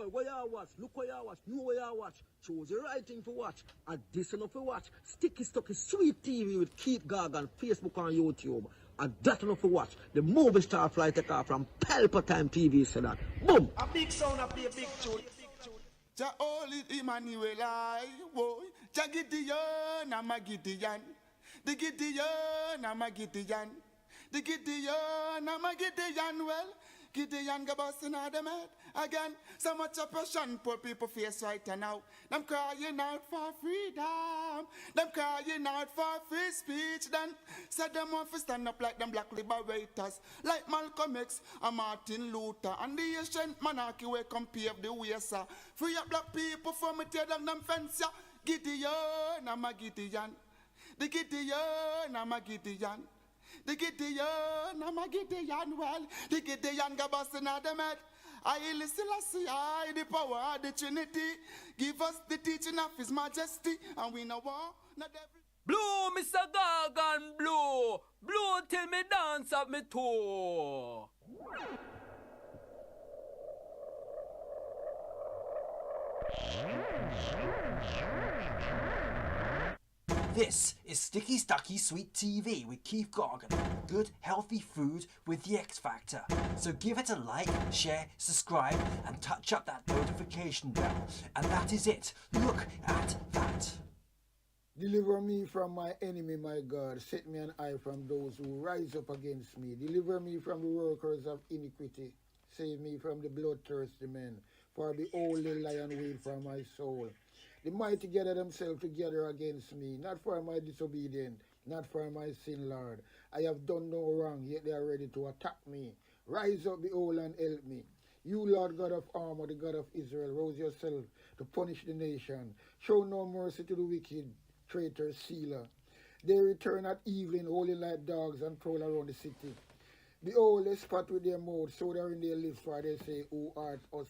boy, what you watch? Look what you watch. Know what you watch. Choose the right thing to watch. And this enough to watch. Sticky, sweet TV with Keith Gargan, Facebook and YouTube. And that enough to watch. The movie star fly take off from Pelpa Time TV, so that. Boom! A big sound, a big tune. Ja oli Emmanuel I boy. Ja Gideon, I'm a Gideon. The Gideon, I'm a Gideon. The Gideon, I'm a Gideon. Well, Gideon go busting out them head again. So much oppression, poor people face right now. Them crying out for freedom. Them crying out for free speech. Then said them want to stand up like them black liberators, like Malcolm X and Martin Luther. And the ancient monarchy will come pave the way, sir. Free up black people from me tear down them fence, yeah. Gideon, I'm a Gideon. The Gideon, I'm a Gideon. The Gideon, I'm a Gideon, well, the Gideon go busting out them head. I listen, I the power of the Trinity. Give us the teaching of His Majesty, and we know war, not every... Blow, Mr. Gargan, blow. Blow till me dance up me toe. This is Sticky Stucky Sweet TV with Keith Gargan. Good, healthy food with the X Factor. So give it a like, share, subscribe, and touch up that notification bell. And that is it. Look at that. Deliver me from my enemy, my God. Set me an eye from those who rise up against me. Deliver me from the workers of iniquity. Save me from the bloodthirsty men. For the holy lion wait for my soul. The mighty gather themselves together against me, not for my disobedience, not for my sin, Lord. I have done no wrong, yet they are ready to attack me. Rise up, behold, and help me. You, Lord God of armor, the God of Israel, rouse yourself to punish the nation. Show no mercy to the wicked, traitor, sealer. They return at evening, howling like dogs, and prowl around the city. Behold, they spot with their mouth, so they are in their lips, for they say, Who art us?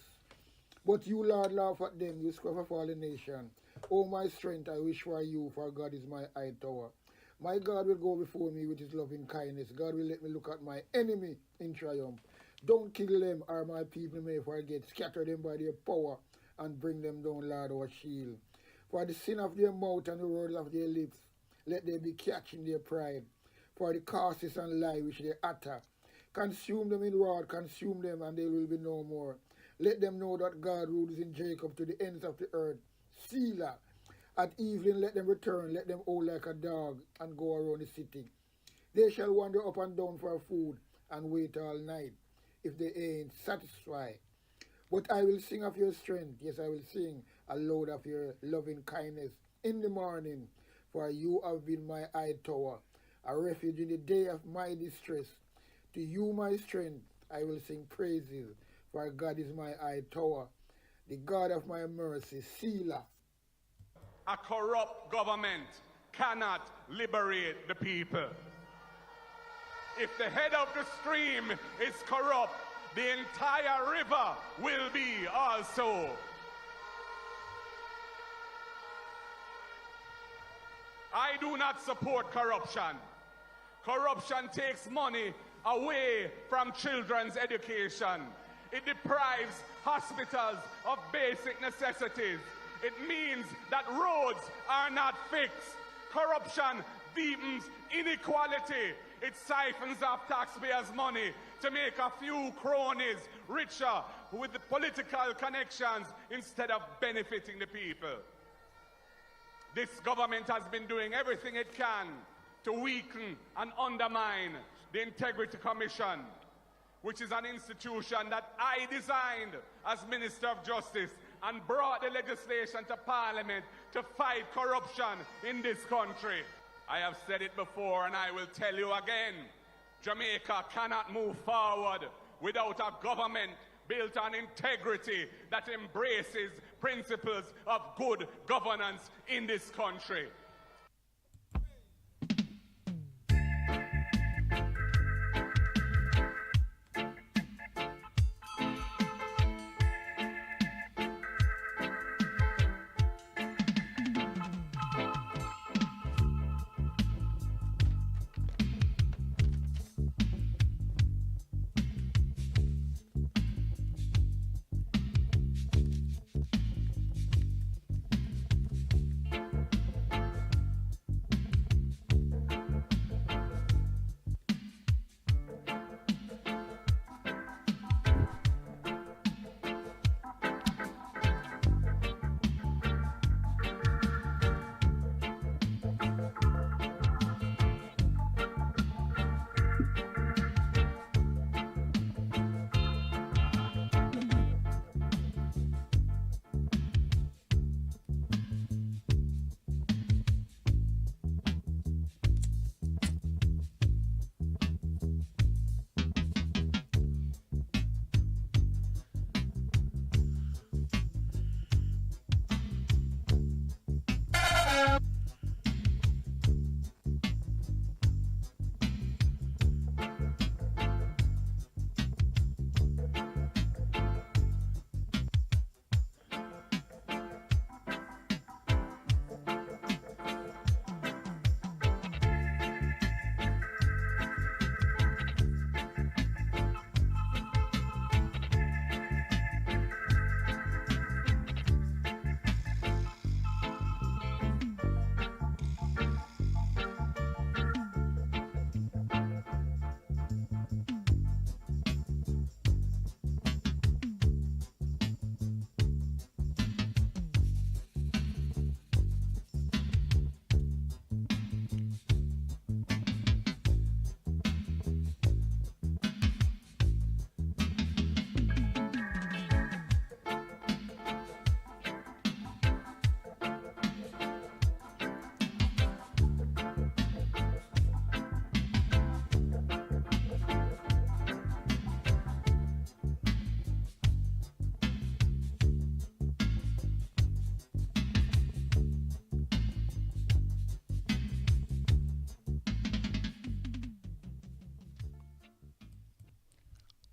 But you, Lord, laugh at them, you scruff of all the nation. O my strength, I wish for you, for God is my high tower. My God will go before me with his loving kindness. God will let me look at my enemy in triumph. Don't kill them, or my people may forget. Scatter them by their power, and bring them down, Lord, our shield. For the sin of their mouth and the words of their lips, let them be catched in their pride. For the curses and lie which they utter. Consume them in wrath, consume them, and they will be no more. Let them know that God rules in Jacob to the ends of the earth. Selah. At evening let them return, let them howl like a dog, and go around the city. They shall wander up and down for food, and wait all night, if they ain't satisfied. But I will sing of your strength, yes, I will sing aloud of your loving kindness in the morning. For you have been my high tower, a refuge in the day of my distress. To you, my strength, I will sing praises. For God is my high tower, the God of my mercy, Selah. A corrupt government cannot liberate the people. If the head of the stream is corrupt, the entire river will be also. I do not support corruption. Corruption takes money away from children's education. It deprives hospitals of basic necessities. It means that roads are not fixed. Corruption deepens inequality. It siphons off taxpayers' money to make a few cronies richer with the political connections instead of benefiting the people. This government has been doing everything it can to weaken and undermine the Integrity Commission, which is an institution that I designed as Minister of Justice and brought the legislation to Parliament to fight corruption in this country. I have said it before and I will tell you again. Jamaica cannot move forward without a government built on integrity that embraces principles of good governance in this country.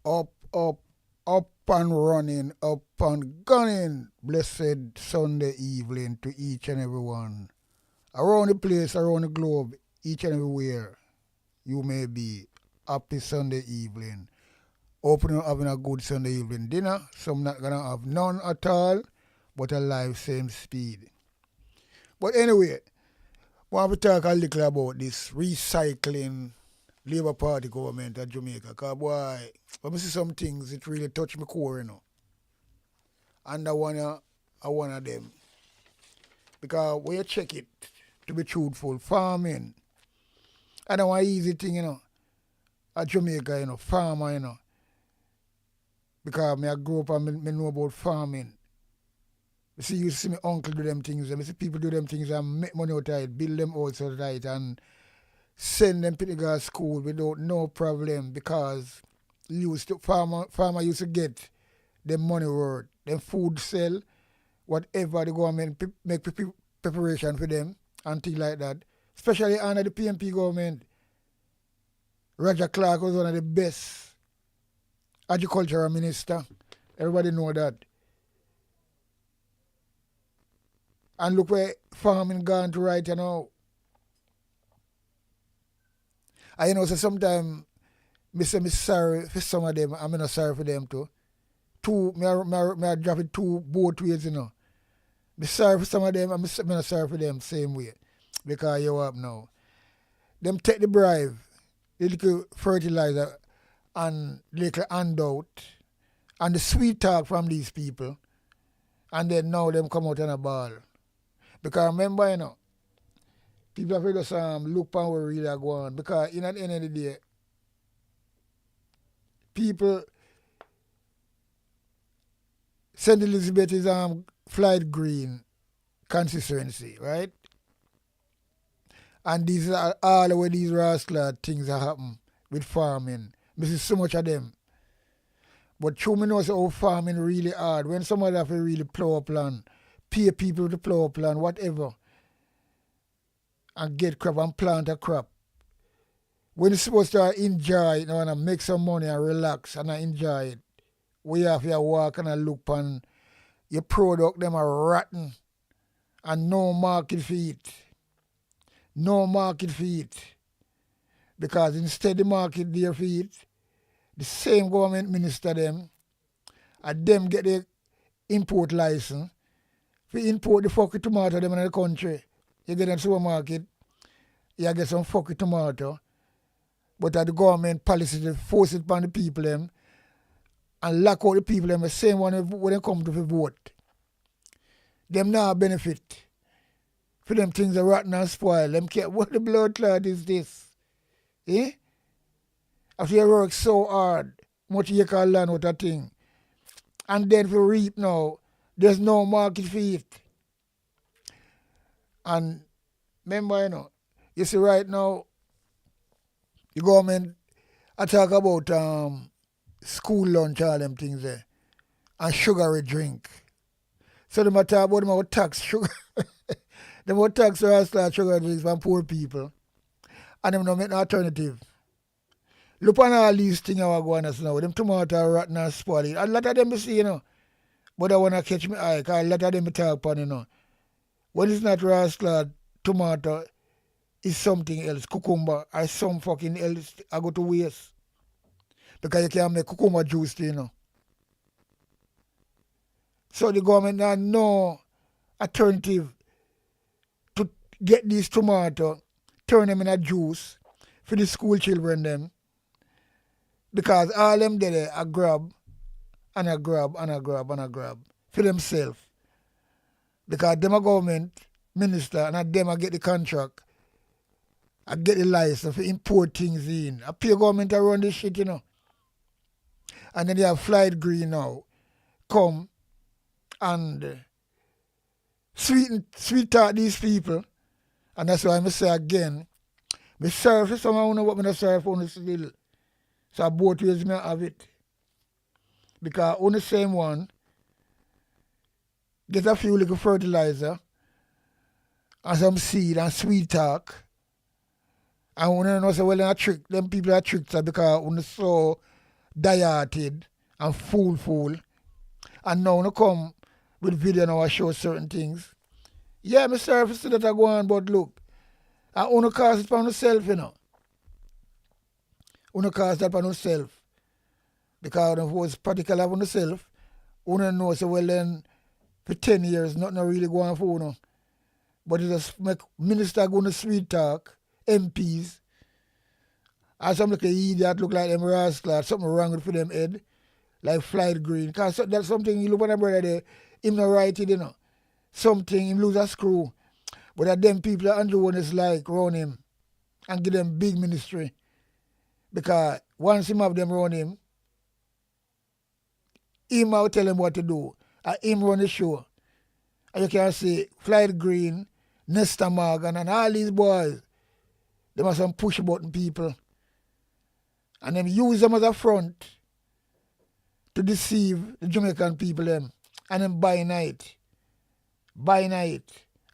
Up and running, up and gunning. Blessed Sunday evening to each and every one. Around the place, around the globe, each and everywhere you may be. Happy Sunday evening. Hope you're having a good Sunday evening dinner. Some not gonna have none at all, but alive same speed. But anyway, I want to talk a little about this recycling Labour Party government at Jamaica. Because boy, when I see some things, it really touch my core, you know. And I wanna them. Because when you check it, to be truthful, farming, I don't want easy thing, you know. At Jamaica, you know, farmer, you know. Because I grew up and I know about farming. You see my uncle do them things, I see people do them things and make money out of it, build them out of it and send them to the school without no problem because farmer used to get them money worth, them food sell, whatever the government make preparation for them and things like that. Especially under the PMP government. Roger Clark was one of the best agricultural minister. Everybody know that. And look where farming gone to right now. And you know, so sometimes I say I'm sorry for some of them, I'm not sorry for them too. I drop it both ways, you know. I'm sorry for some of them, I'm not sorry for them same way. Because you up now. Them take the bribe, the little fertilizer and the little handout and the sweet talk from these people. And then now them come out on a ball. Because remember, you know, people have just look upon what really are going on. Because at the end of the day, people, St. Elizabeth is Flight Green constituency, right? And these are all the way these rascal things that happen with farming. I see so much of them. But true me know how farming really hard. When somebody have to really plow up land, pay people to plow up land, whatever, and get crop and plant a crop. When you're supposed to enjoy it, you know, and make some money and relax and enjoy it, we have to walk and look on your product, them are rotten and no market for it. No market for it. Because instead the market there for it, the same government minister them, and them get the import license, for import the fucking tomato them in the country. You get in the supermarket, you get some fucking tomato, but the government policy to force it upon the people them and lock out the people them the same one when they come to the vote. Them now benefit. For them things are rotten and spoil. Them care what the blood clot is this? Eh? After you work so hard, much you can learn what a thing. And then for reap now, there's no market for it. And remember, you know, you see right now, the government I talk about school lunch, all them things there, and sugary drink. So them talk about them about tax sugar. Them about tax sugar drinks from poor people. And them don't make no alternative. Look on all these things I go on now. Them tomato are rotten and spoiled. A lot of them you see, you know. But I want to catch my eye, because a lot of them talk upon, you know. When it's not rascal tomato, it's something else. Cucumber or some fucking else I go to waste. Because you can't make cucumber juice, you know. So the government has no alternative to get these tomato, turn them in a juice for the school children them. Because all them there are grab and a grab and a grab and a grab for themselves. Because them a government minister and them a get the contract, I get the license for import things in. I pay government around this shit, you know. And then they have Flight Green now come and sweet talk these people. And that's why I say again, I sorry for someone who know what I'm sorry for on still. So both ways I have it. Because on the same one, get a few little fertilizer and some seed and sweet talk. And when you know say well a trick, them people are tricked because when they saw die-hearted and fool. And now you come with video now I show certain things. Yeah, me sorry for see that I go on, but look, I only cause it for myself, you know. Only cause that for myself. Because when I was particular for myself, only know, so well then, for 10 years, nothing really going for, you know. But it just make minister going to sweet talk, MPs, and some like idiot look like them rascal, something wrong with them head, like flight green. Because that's something you look at a brother there, him not right it, you know. Something, him lose a screw. But that them people that Andrew one is like run him and give them big ministry. Because once him have them run him will tell him what to do. And him run the show. And you can see Flight Green, Nesta Morgan, and all these boys, they are some push button people. And them use them as a front to deceive the Jamaican people them. And then buy night.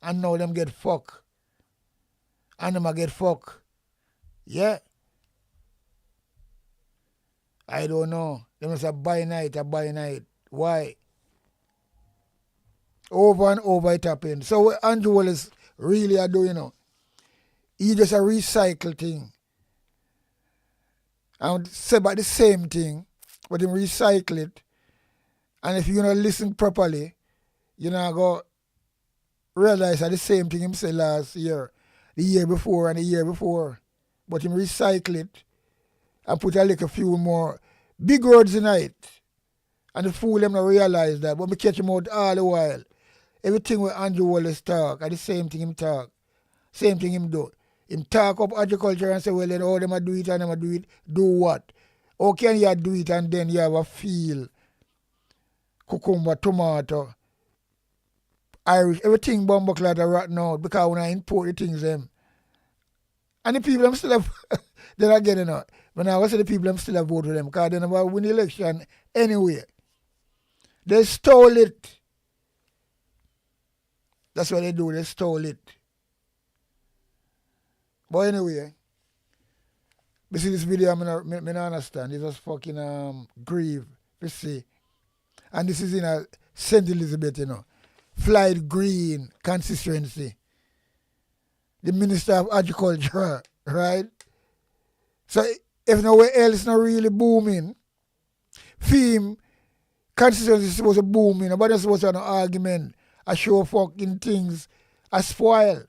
And now them get fuck. And them a get fuck. Yeah. I don't know. Them must have buy night. Why? Over and over it happened. So what Andrew Wallace really are doing, you know, he just a recycle thing. And say about the same thing, but him recycle it. And if you not listen properly, you know go realize that the same thing him said last year, the year before and the year before. But him recycle it and put a few more big words in it. And the fool them not realize that. But me catch him out all the while. Everything with Andrew Wallace talk, and the same thing him talk. Same thing him do. Him talk up agriculture and say, well, then how them a do it and them a do it. Do what? How can you do it and then you have a field? Cucumber, tomato, Irish, everything bumbuckler that right now because when I import the things them. And the people them still have then again, you know, when I was the people them still have vote for them because they never win the election anyway. They stole it. That's what they do, they stole it. But anyway, you see this video, I don't understand. It's just fucking grieve, you see. And this is in a St. Elizabeth, you know. Flight Green constituency. The Minister of Agriculture, right? So if nowhere else not really booming, film constituency is supposed to boom, you know, but it's supposed to have an argument. I show fucking things I spoil.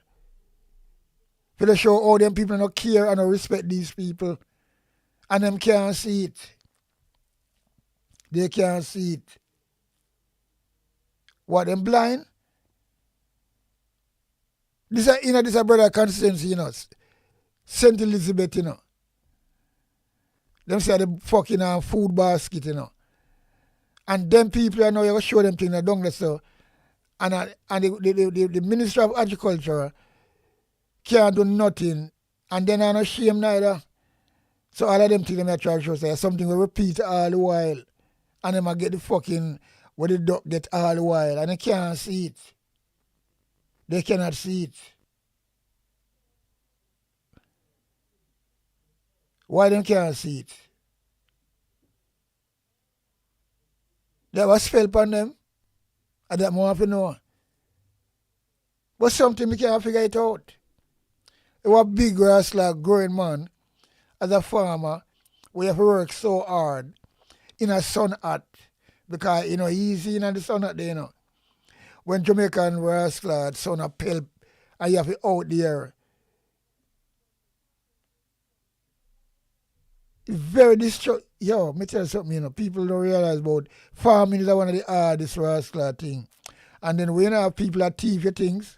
For the show all them people don't care and don't respect these people. And them can't see it. They can't see it. What, them blind? This is, you know, this is a brother constituency, you know. St. Elizabeth, you know. Them say the fucking food basket, you know. And them people, I know you show them things down there, so. And the Minister of Agriculture can't do nothing. And then I'm not ashamed neither. So all of them things them try to show say something will repeat all the while. And them get the fucking where the duck get all the while. And they can't see it. They cannot see it. Why they can't see it? There was spell upon them. And that more to know. But something we can't figure it out. It was big grass like growing man as a farmer. We have to work so hard in a sun hat. Because, you know, easy in the sun hat there, you know. When Jamaican grass like sun a pelp and you have it out there. It's very destructive. Yo, me tell you something, you know, people don't realize about farming is one of the hardest rascal thing. And then when you have people that thief your things,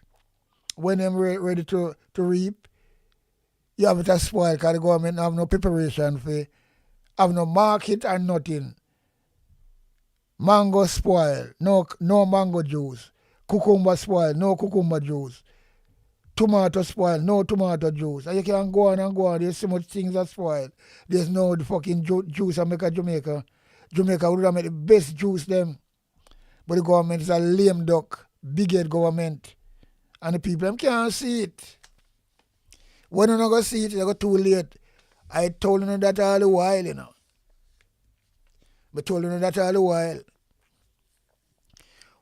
when they're ready to reap, you have it to spoil because the government have no preparation for have no market and nothing. Mango spoil, no mango juice. Cucumber spoil, no cucumber juice. Tomato spoil, no tomato juice. And you can go on and go on. There's so much things that spoil. There's no the fucking juice I make at Jamaica. Jamaica would have made the best juice them. But the government is a lame duck, big head government. And the people them can't see it. When you not go see it, you go too late. I told you that all the while, you know. I told you that all the while.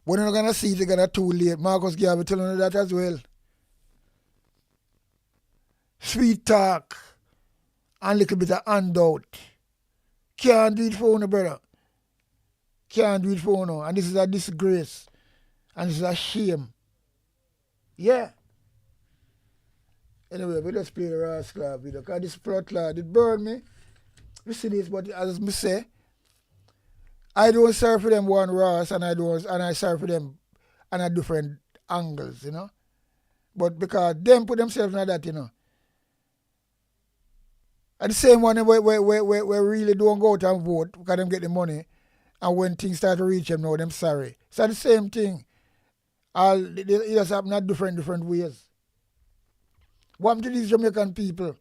When you're gonna see it, you're gonna too late. Marcus Garvey telling you that as well. Sweet talk and little bit of handout. Can't do it for no brother. Can't do it for no. And this is a disgrace. And this is a shame. Yeah. Anyway, we just play the Rascal video. Because this plot lad, it burned me. You see this, but as me say, I don't serve for them one Ross and I serve for them on a different angles, you know. But because them put themselves in that, you know. And the same one where really don't go out and vote because them get the money. And when things start to reach them now, them sorry. So the same thing. It just happen at different ways. What happened to these Jamaican people?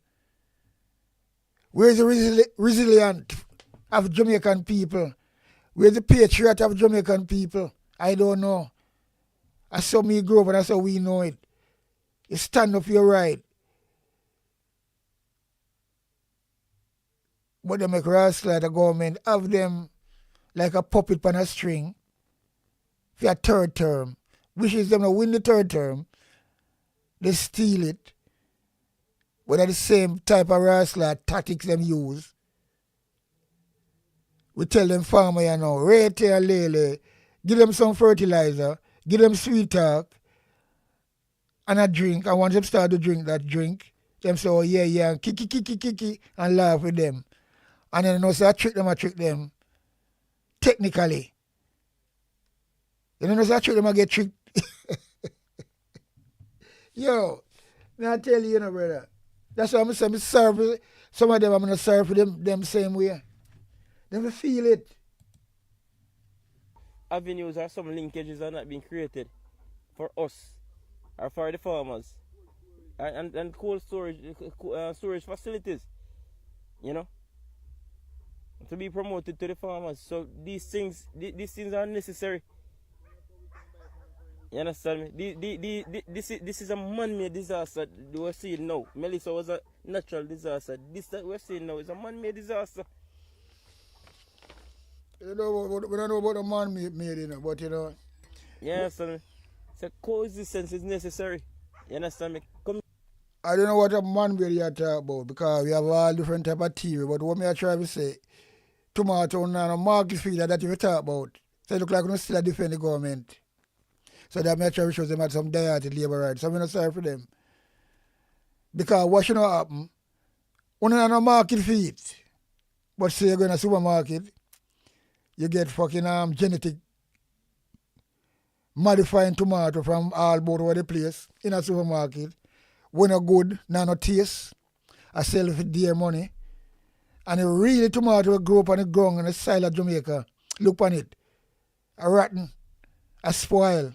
Where's the resilient of Jamaican people? Where's the patriot of Jamaican people? I don't know. I saw me grow up and that's how we know it. You stand up for your right. But they make rascal like the government have them like a puppet on a string for a third term. Wishes them to win the third term. They steal it. But they're the same type of rascal tactics them use. We tell them farmer, you know, rate and lele, give them some fertilizer, give them sweet talk, and a drink. And once them start to drink that drink, them say, oh yeah, and kiki, and laugh with them. And then you know, say I trick them. Technically. You know, say I trick them, I get tricked. Yo, now I tell you, you know, brother. That's why I'm saying, I serve, some of them I'm going to serve for them same way. They will feel it. Avenues or some linkages are not being created for us or for the farmers. And cold storage, storage facilities, you know, to be promoted to the farmers. So these things are necessary. You understand me? This is a man-made disaster we're seeing now. Melissa was a natural disaster. This that we're seeing now is a man-made disaster. You know, we don't know about the man-made, you know, but you know. You understand me? So coexistence is necessary. You understand me? I don't know what a man-made you talk about because we have all different type of theory. But what me I try to say, tomato and a market feeder that you talk about. So it look like we still defend the government. So that may try to show them at some diet labor rights. So I'm not sorry for them. Because what should not happen? When you're on a market feed, but say you're going to a supermarket, you get fucking genetic modifying tomato from all about over the place in a supermarket. When are good, no taste. I sell it for dear money. And the really tomato will grow up on the ground in the soil of Jamaica. Look on it. A rotten, a spoil.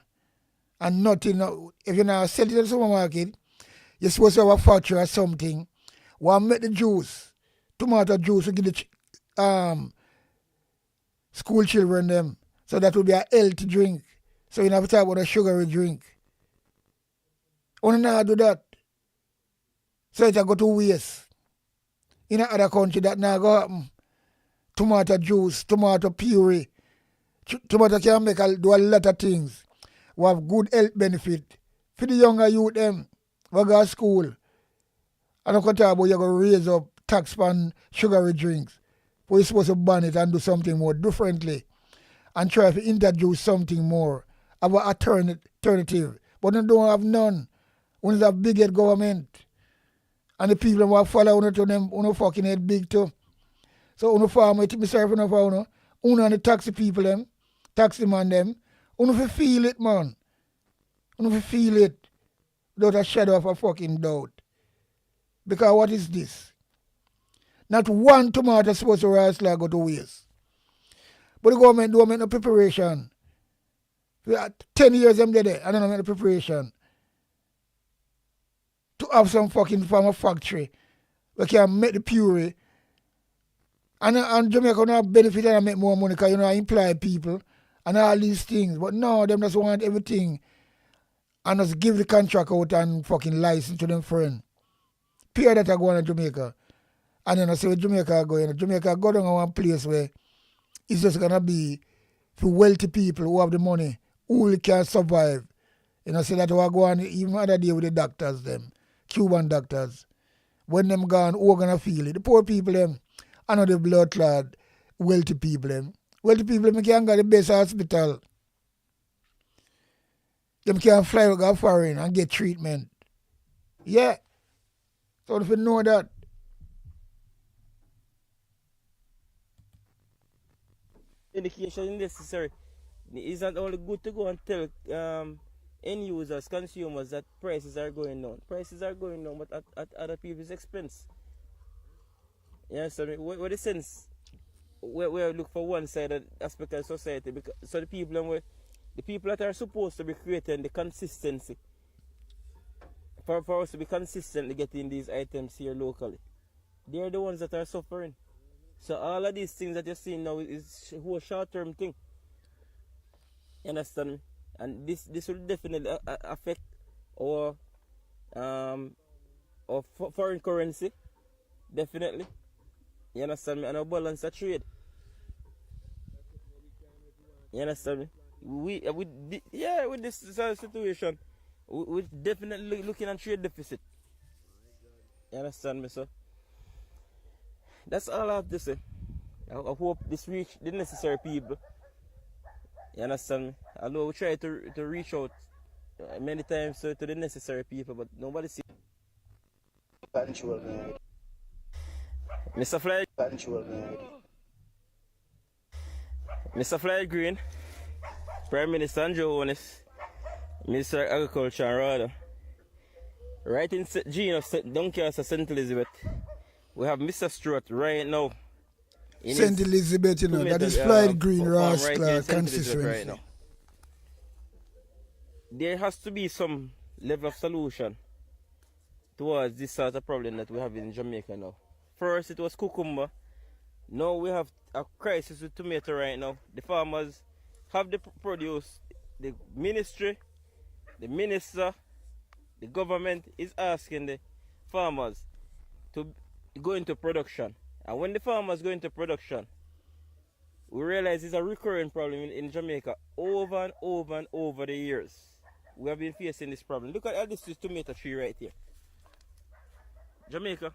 And nothing, if you now sell it in the supermarket, you're supposed to have a factory or something. One make the juice, tomato juice, to give the school children them. So that will be a healthy drink. So you don't have to talk about a sugary drink. Only now do that. So it go to waste. In other country that now go happen. Tomato juice, tomato puree. Tomato can do a lot of things. We have good health benefit. For the younger youth them, we go to school. And I'm going to talk about you're going to raise up tax on sugary drinks. But you're supposed to ban it and do something more differently. And try to introduce something more. Have an alternative. But they don't have none. When it's a big head government. And the people who follow to them, who fucking head big too. So when farmer, it me sorry for no for uno and the taxi people them, taxi man them, uno feel it, man. Uno feel it without a shadow of a fucking doubt. Because what is this? Not one tomato is supposed to rise like go to waste. But the government don't make no preparation. 10 years them there, I don't make no preparation. To have some fucking farmer factory where can make the puree. And Jamaica not benefit and make more money because you know employ people and all these things. But no, them just want everything and just give the contract out and fucking license to them friend. Pure that are going to Jamaica. And then I say Jamaica go, Jamaica go down to one place where It's just gonna be for wealthy people who have the money, who can survive. You know, so that we go on even other day with the doctors, them, Cuban doctors. When them gone, who gonna feel it? The poor people, them, I know the blood clot, wealthy people, them. Wealthy people, them can go to the best hospital. Them can fly to go foreign and get treatment. Yeah. So if you know that. Education is necessary. It's not only good to go and tell end users, consumers that prices are going down. Prices are going down, but at other people's expense. You understand me? What the sense? We look for one side of the aspect of society, because, so the people that are supposed to be creating the consistency for us to be consistently getting these items here locally, they are the ones that are suffering. So all of these things that you're seeing now is a whole short-term thing. You understand me? And this will definitely affect our foreign currency, definitely. You understand me? And our balance of trade. You understand me? With this situation, we're definitely looking at trade deficit. You understand me, sir? That's all I have to say. I hope this reach the necessary people. You understand me? Although we try to reach out many times to the necessary people, but nobody sees. Control me. Mr. Fly. Control me. Mr. Fly Green, Prime Minister Andrew Onis, Minister of Agriculture and Rather. Right in Doncaster, St. Elizabeth, we have Mr. Stewart right now. St. Elizabeth, you know, that is Fried Green Rascal constituency. Right now. There has to be some level of solution towards this sort of problem that we have in Jamaica now. First it was cucumber. Now we have a crisis with tomato right now. The farmers have the produce. The ministry, the minister, the government is asking the farmers to go into production. And when the farmers go into production, we realize it's a recurring problem in Jamaica over and over and over the years. We have been facing this problem. Look at this tomato tree right here. Jamaica.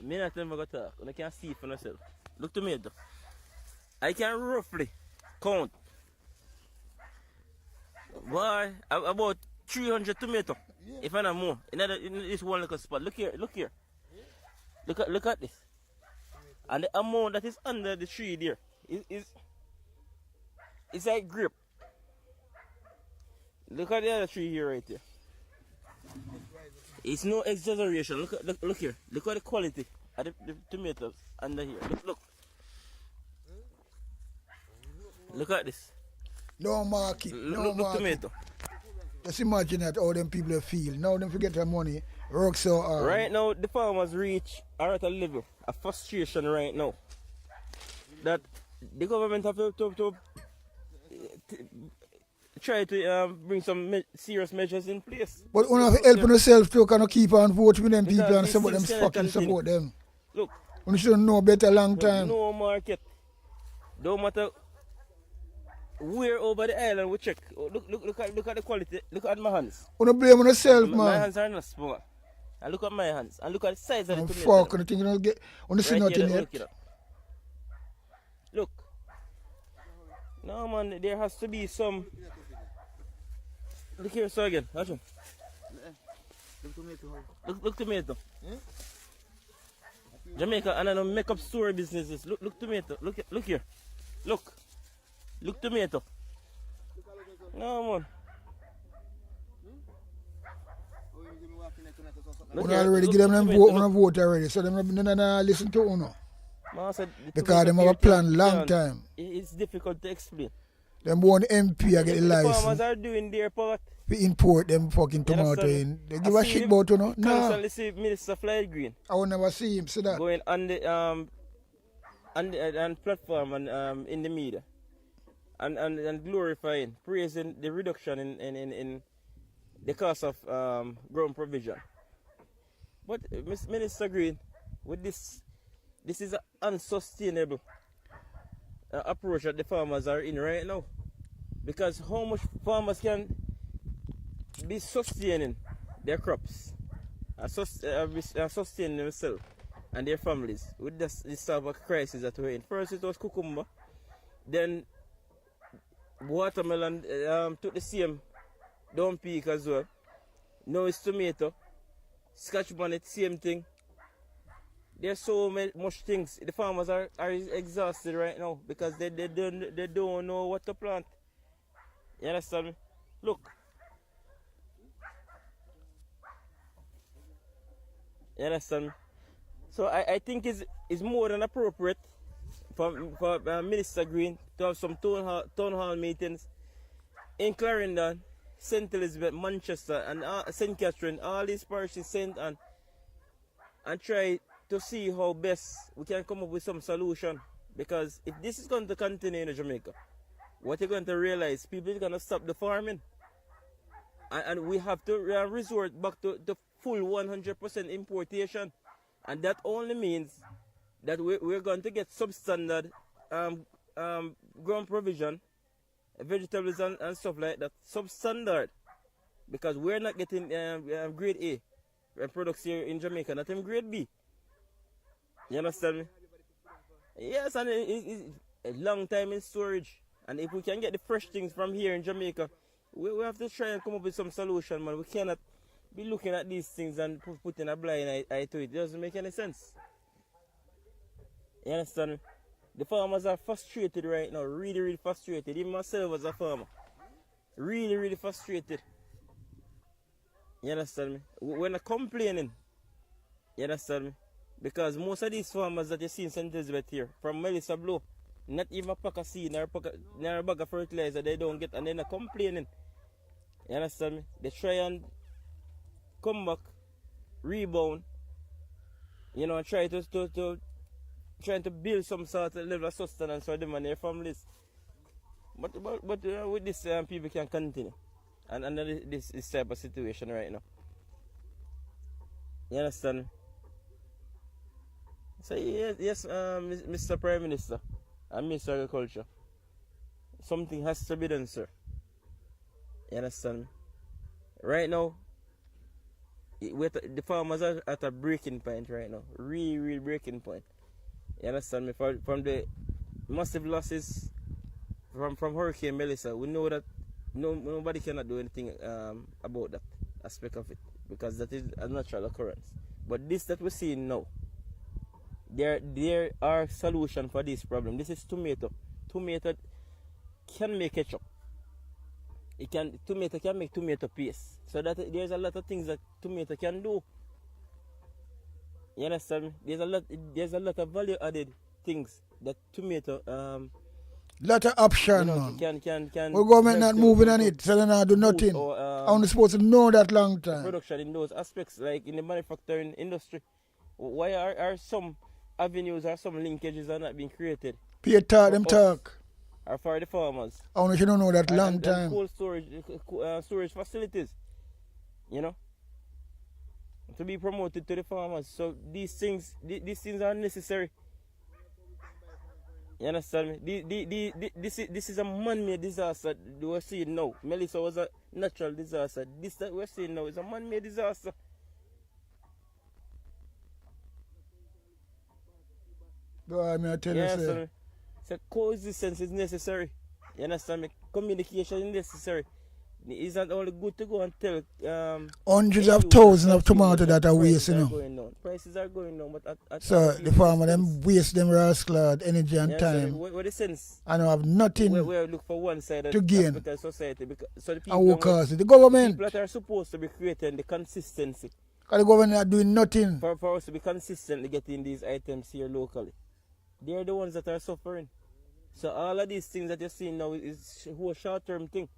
Me not never go talk. I can see it for myself. Look tomato. I can roughly count. Why? About 300 tomato. Yeah. If not more. In this one little spot. Look here. Look here. Look at this. And the amount that is under the tree there is like grape. Look at the other tree here right here. It's no exaggeration. Look here. Look at the quality of the tomatoes under here. Look. Look at this. No market. Look tomato. Just imagine that how them people feel. Now them forget their money. Work so hard. Right now the farmers are at a level of frustration right now that the government have to try to bring some serious measures in place. But we have to help yourself to kind of keep on vote with them people and support them, fucking support them. Look. We should know better long time. No market. Don't matter where over the island we check. Look at the quality. Look at my hands. We don't blame yourself, man. My hands are not small. And look at my hands. And look at the size of the tomato. Fuck, you think you don't get... You don't see nothing yet. Look. No, man, there has to be some... Look here, so again. Watch him. Look tomato. Jamaica, and I don't make up store businesses. Look tomato. Look here. Look tomato. No, man. We already give them vote already, so them not listen to Uno. Because them have a plan long time. It's difficult to explain. Them want MP I get the license. The farmers are doing their part. We import them fucking tomato in. They give a shit about Uno. No. Constantly see Minister Fly Green. I will never see him see that. Going on the platform and in the media. And glorifying, praising the reduction in the cost of ground provision. But Minister Green, with this is unsustainable. approach that the farmers are in right now. Because how much farmers can be sustaining their crops and sustaining themselves and their families with this type of crisis that we're in. First it was cucumber, then watermelon took the same down peak as well. Now it's tomato, scotch bonnet, same thing. There's so much things. The farmers are exhausted right now because they don't know what to plant. You understand me? Look. You understand me? So I think it's more than appropriate for Minister Green to have some town hall meetings in Clarendon, St. Elizabeth, Manchester, and St. Catherine, all these parishes sent and try to see how best we can come up with some solution. Because if this is going to continue in Jamaica, what you're going to realize, people are going to stop the farming. And we have to resort back to the full 100% importation. And that only means that we're going to get substandard ground provision, vegetables and stuff like that, substandard. Because we're not getting grade A products here in Jamaica, not even grade B. You understand me? Yes, and it's a long time in storage. And if we can get the fresh things from here in Jamaica, we have to try and come up with some solution, man. We cannot be looking at these things and putting a blind eye to it. It doesn't make any sense. You understand me? The farmers are frustrated right now, really, really frustrated. Even myself as a farmer, really, really frustrated. You understand me? We're not complaining. You understand me? Because most of these farmers that you see in St. Elizabeth here, from Melissa Blow, not even a pack of seed nor a bag of fertilizer they don't get, and they're not complaining. You understand me? They try and come back, rebound, you know, and try to build some sort of level of sustenance for them and their families. But with this, people can continue and under this type of situation right now. You understand me? So yes, Mr. Prime Minister and Minister Agriculture, something has to be done, sir. You understand me? Right now, the farmers are at a breaking point right now. Really breaking point. You understand me? From the massive losses from Hurricane Melissa, we know that nobody cannot do anything about that aspect of it, because that is a natural occurrence. But this that we're seeing now, there are solutions for this problem. This is tomato. Tomato can make ketchup. Tomato can make tomato paste. So that there's a lot of things that tomato can do. You understand me? There's a lot of value added things that tomato lot of option, you know, man. Can We're government not moving on it, so they not do nothing. Or, I'm supposed to know that long time. Production in those aspects, like in the manufacturing industry. Why are some avenues or some linkages are not being created? Pay talk. Or for the farmers. I want you to know that long and time. Cold storage facilities, you know, to be promoted to the farmers. So these things are necessary. You understand me? This is a man-made disaster we're seeing now. Melissa was a natural disaster. This that we're seeing now is a man-made disaster. Boy, I tell you, sir. So coexistence is necessary. You understand me? Communication is necessary. It's not only good to go and tell hundreds of thousands of tomatoes that are waste, you know. Prices are going down, but so the farmer them waste them rascal energy and time. What the sense? I don't have nothing we look for one side to gain. Because society, so the people and workers, the government. People that are supposed to be creating the consistency. Because the government are doing nothing. For us to be consistently getting these items here locally. They're the ones that are suffering. So all of these things that you're seeing now is a whole short-term thing.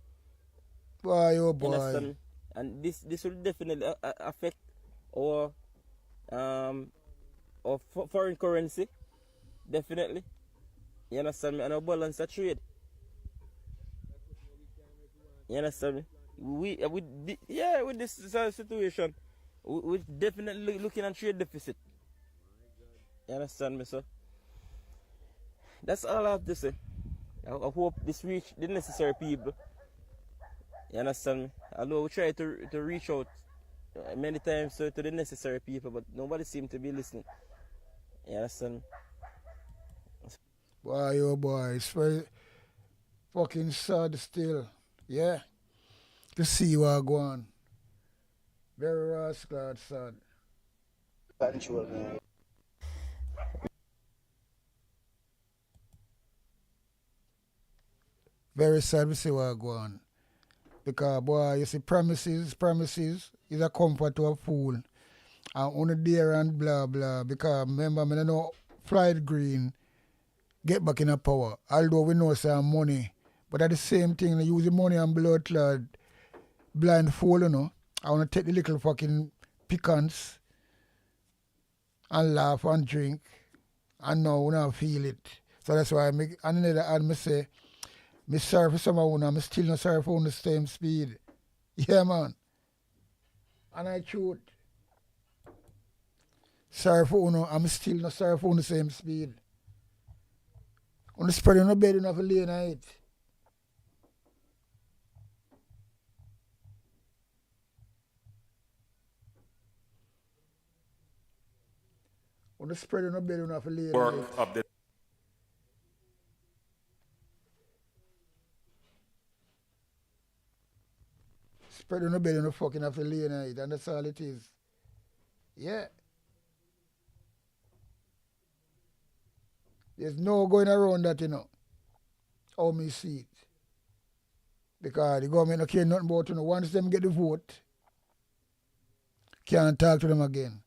Boy, oh boy. And this will definitely affect our foreign currency. Definitely. You understand me? And our balance of trade. You understand me? With this situation, we're definitely looking at trade deficit. You understand me, sir? That's all I have to say. I hope this reach the necessary people. You understand me? Although we try to reach out many times to the necessary people, but nobody seems to be listening. You understand me? Boy, oh boy, it's very fucking sad still. Yeah. To see what go on. Very rascal sad. Control, man. Very sad to see what go on. Because boy, you see promises is a comfort to a fool. And on the there and blah blah. Because remember, I know Floyd Green get back in a power. Although we know some money. But at the same thing, they use the money and blood clot blindfold, you know. I want to take the little fucking pecans and laugh and drink. And now we don't feel it. So that's why I say, me sorry for some of them, I'm still not sorry for the same speed. Yeah, man. And I truth. Sorry for Uno, I'm still not sorry for the same speed. On the spread on the bed, you have to lay night. On the spread on the bed, you have to lay Work night. of the Spread on the bed, you fucking have to lay night, and that's all it is. Yeah. There's no going around that, you know. How me see it. Because the government don't care nothing about, you know, once them get the vote, can't talk to them again.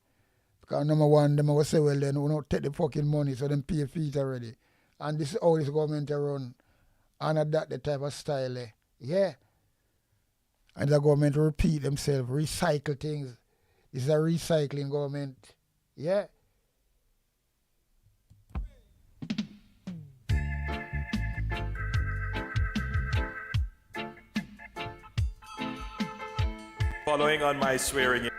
Because number one, them will say, well, then we don't take the fucking money, so them pay fees already. And this is how this government run. And at that, the type of style, yeah. And the government repeat themselves, recycle things. This is a recycling government. Yeah. following on my swearing in.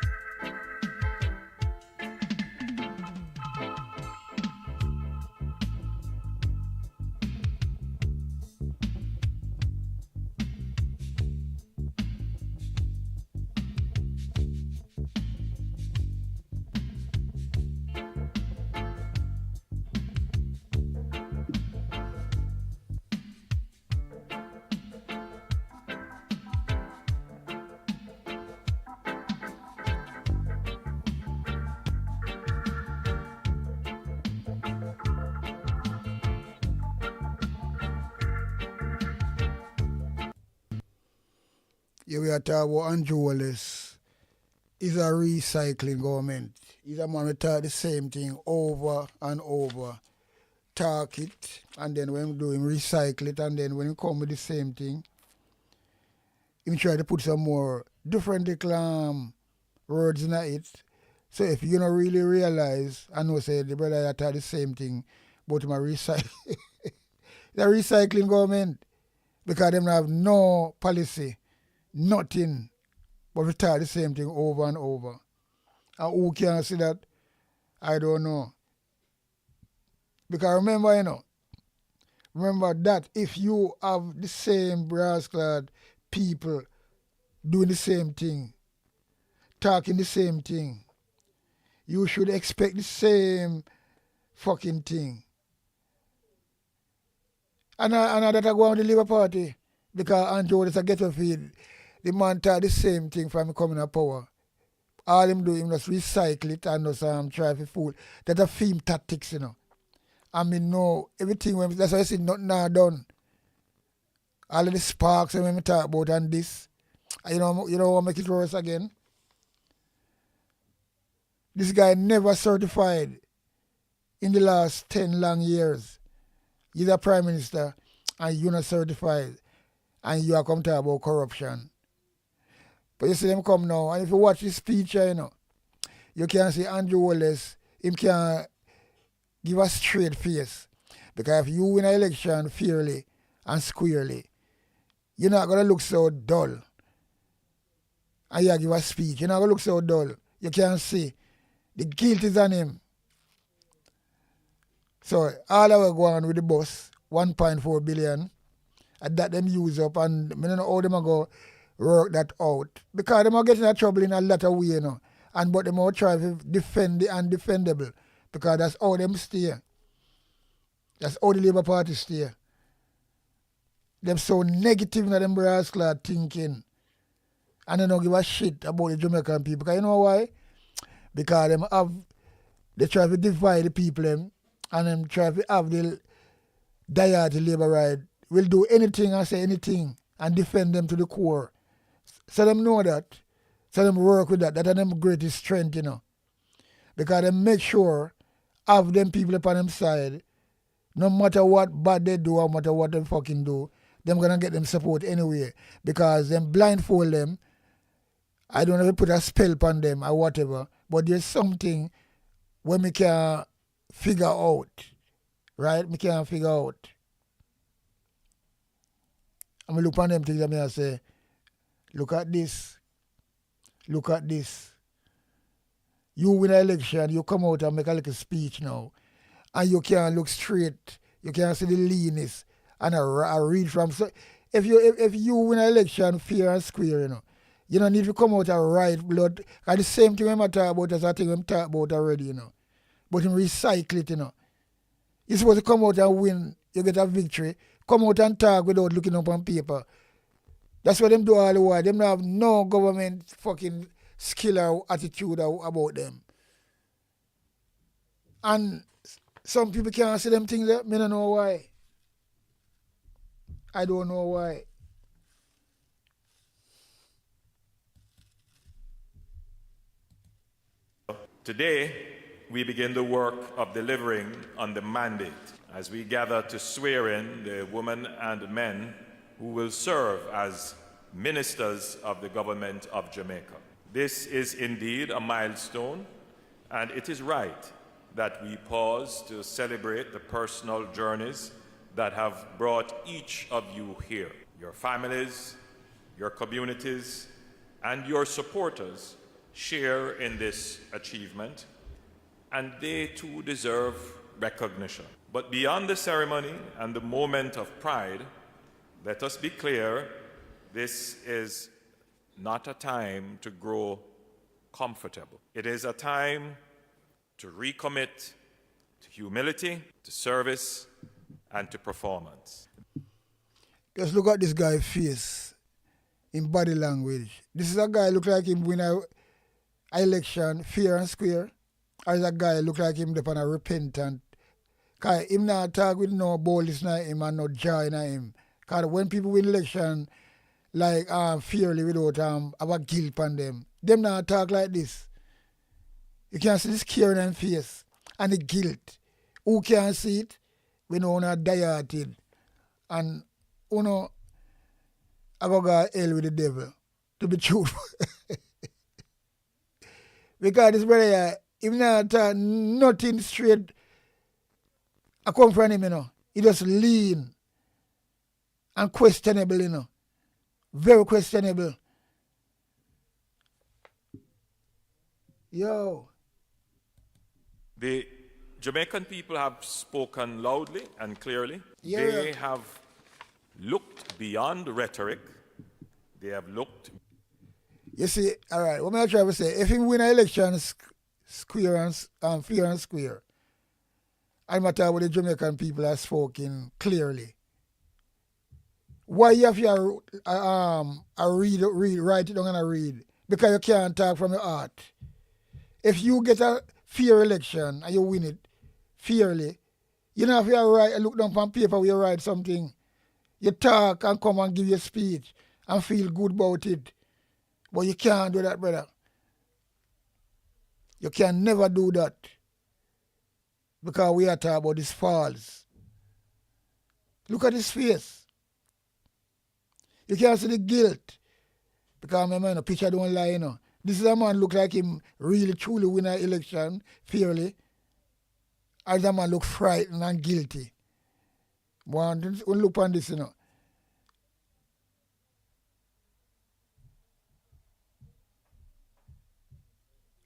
Yeah, we are talking about Andrew Wallace. He's a recycling government. He's a man who talk the same thing over and over. Talk it, and then when we do him, recycle it, and then when he come with the same thing, he try to put some more different words in it. So if you don't really realize, I know say the brother that talk the same thing, but my recycle, the recycling government, because them have no policy. Nothing, but we talk the same thing over and over. And who can see that? I don't know. Because remember that if you have the same brass-clad people doing the same thing, talking the same thing, you should expect the same fucking thing. And that I go on the Labour Party, because Andrew is a ghetto feed. The man talk the same thing from coming to power. All him do, him just recycle it and just try to fool. That's a film tactics, you know. I mean, no, everything, that's why I say nothing now done. All of the sparks when we talk about and this, you know what make it worse again? This guy never certified in the last 10 long years. He's a prime minister and you're not certified and you are come to talk about corruption. But you see them come now, and if you watch his speech, you know, you can see Andrew Wallace, him can give a straight face. Because if you win an election fairly and squarely, you're not going to look so dull. And you give a speech, you're not going to look so dull. You can see the guilt is on him. So all our go on with the bus, 1.4 billion, and that them use up, and I don't know how them are go work that out. Because them are getting in trouble in a lot of way, you know. And but them all try to defend the undefendable. Because that's how them stay. That's how the Labour Party stay. Them so negative in them brass clad thinking. And they don't give a shit about the Jamaican people. Because you know why? Because they try to divide the people them, and them try to have the diet Labour right. Will do anything and say anything and defend them to the core. So them know that. So them work with that. That are them greatest strength, you know. Because they make sure have them people upon them side, no matter what bad they do or no matter what they fucking do, them gonna get them support anyway. Because them blindfold them. I don't know if put a spell upon them or whatever, but there's something when we can figure out. Right? We can figure out. And we look on them things and I say, look at this. Look at this. You win an election, you come out and make a little speech now. And you can't look straight. You can't see the leanness. And I read from... So if you win an election fair and square, you know, you don't need to come out and write blood. And the same thing I'm talking about as I think I'm talking about already, you know. But in recycle it, you know. You're supposed to come out and win. You get a victory. Come out and talk without looking up on paper. That's what them do all the while. Them don't have no government fucking skill or attitude about them. And some people can't see them things there. Me don't know why. I don't know why. Today, we begin the work of delivering on the mandate as we gather to swear in the women and men who will serve as ministers of the government of Jamaica. This is indeed a milestone, and it is right that we pause to celebrate the personal journeys that have brought each of you here. Your families, your communities, and your supporters share in this achievement, and they too deserve recognition. But beyond the ceremony and the moment of pride, let us be clear, this is not a time to grow comfortable. It is a time to recommit to humility, to service, and to performance. Just look at this guy's face in body language. This is a guy look like him win a election fair and square. Or is a guy look like him upon a repentant. Because him not talk with no boldness in him and no joy in him. Because when people win election, like fairly without have a guilt on them not talk like this. You can see this care in them face and the guilt. Who can see it? We know not dieted. And you know, I go hell with the devil. To be truthful. Because this brother here, if not talk nothing straight, I come from him, you know. He just lean and questionable, you know. Very questionable. Yo. The Jamaican people have spoken loudly and clearly. Yeah. They have looked beyond rhetoric. They have looked. You see, all right, what am I trying to say? If he win an election square and fair and square, I'm talking about the Jamaican people are spoken clearly. Why you have to write it down and read? Because you can't talk from your heart. If you get a fair election and you win it fairly, you don't have to write, look down on paper where you write something. You talk and come and give your speech and feel good about it. But you can't do that, brother. You can never do that. Because we are talking about this false. Look at his face. You can't see the guilt. Because remember, the picture don't lie, you know. This is a man look like him really truly win an election fairly. Or the man look frightened and guilty. One look on this, you know.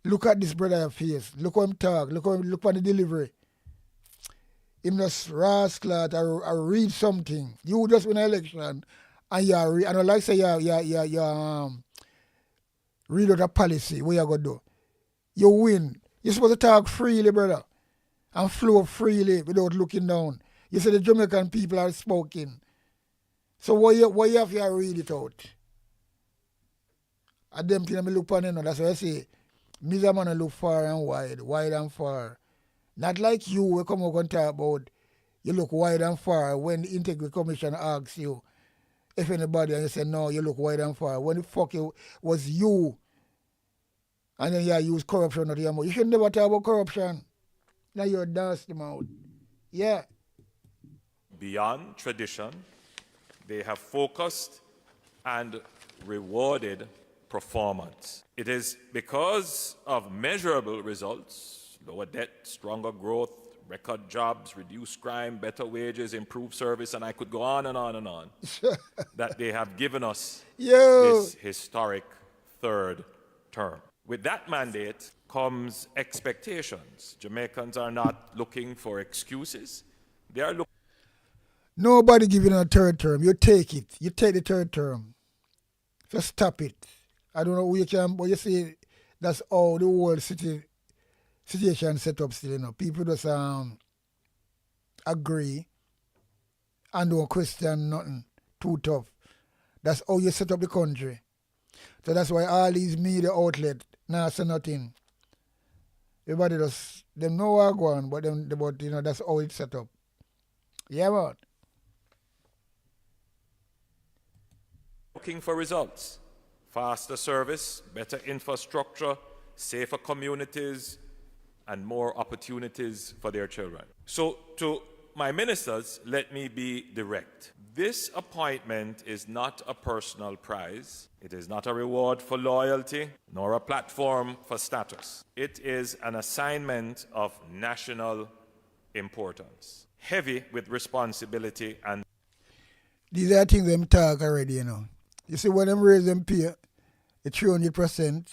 Look at this brother's face. Look how him talk. Look on the delivery. him just rascal I read something. You just win an election and you read, and I like say you read out a policy, what you gonna do? You win. You're supposed to talk freely, brother, and flow freely without looking down. You say the Jamaican people are spoken. So what you have to read it out? I them thing I look upon, you know, that's why I say, me a man look far and wide and far. Not like you, we come out and talk about you look wide and far when the Integrity Commission asks you if anybody and you say no, you look wide and far. When the fuck it was you and then you use corruption at your mouth. You should never talk about corruption. Now you're dusty mouth. Yeah. Beyond tradition, they have focused and rewarded performance. It is because of measurable results, lower debt, stronger growth, record jobs, reduced crime, better wages, improved service, and I could go on and on and on, that they have given us this historic third term. With that mandate comes expectations. Jamaicans are not looking for excuses. They are looking. Nobody giving a third term. You take it. You take the third term. Just stop it. I don't know who you can, but you see, that's all the whole situation set up still, you know. People just agree and don't question nothing. Too tough. That's how you set up the country. So that's why all these media outlets now say nothing. Everybody just, them know what go on, but you know, that's how it's set up. Yeah, man. Looking for results. Faster service, better infrastructure, safer communities, and more opportunities for their children. So to my ministers, let me be direct. This appointment is not a personal prize. It is not a reward for loyalty, nor a platform for status. It is an assignment of national importance, heavy with responsibility and... These are things them talk already, you know. You see, when them raise them pay, it's 300%,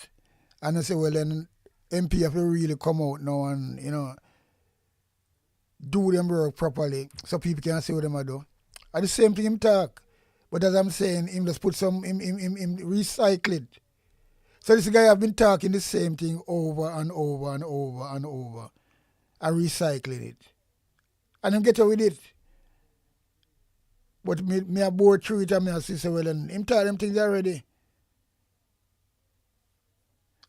and I say, well, then MP have to really come out now and, you know, do them work properly so people can see what them do. And the same thing him talk. But as I'm saying, him just put some, him recycle it. So this guy have been talking the same thing over and over and over and over and recycling it. And him get away with it. But me I bore through it and me I say, well, and him tell them things already.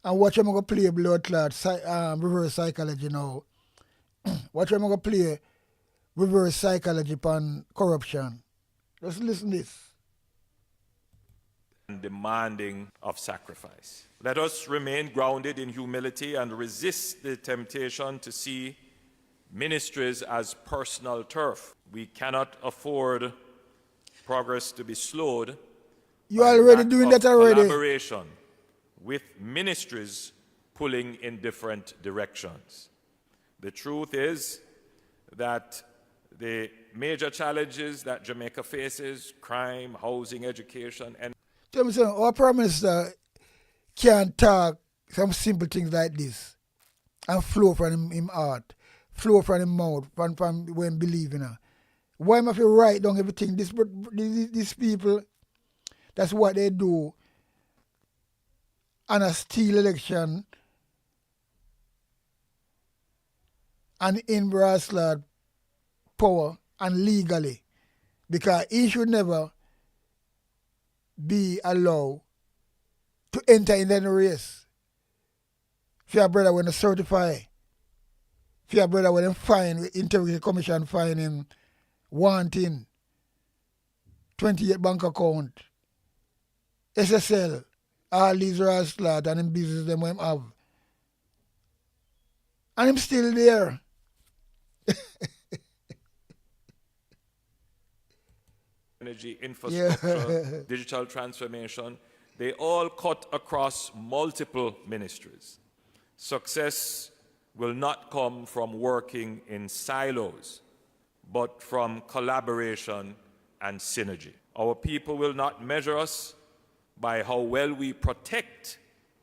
And watch him go play blood clot, reverse psychology now. Watch him go play reverse psychology upon corruption. Just listen to this. Demanding of sacrifice. Let us remain grounded in humility and resist the temptation to see ministries as personal turf. We cannot afford progress to be slowed. You already doing that already. Collaboration with ministries pulling in different directions. The truth is that the major challenges that Jamaica faces, crime, housing, education, and... Tell me something, our Prime Minister can't talk some simple things like this and flow from him heart, flow from him mouth, from when believing her. Why am I feel write down everything? These people, that's what they do. And a steal election and in Brassard power and legally. Because he should never be allowed to enter in any race. If your brother when they certify, if your brother when they fine, Integrity Commission fine him wanting 28 bank account, SSL, all these rascals and him business them him have. And him still there. Energy, infrastructure, digital transformation, they all cut across multiple ministries. Success will not come from working in silos, but from collaboration and synergy. Our people will not measure us by how well we protect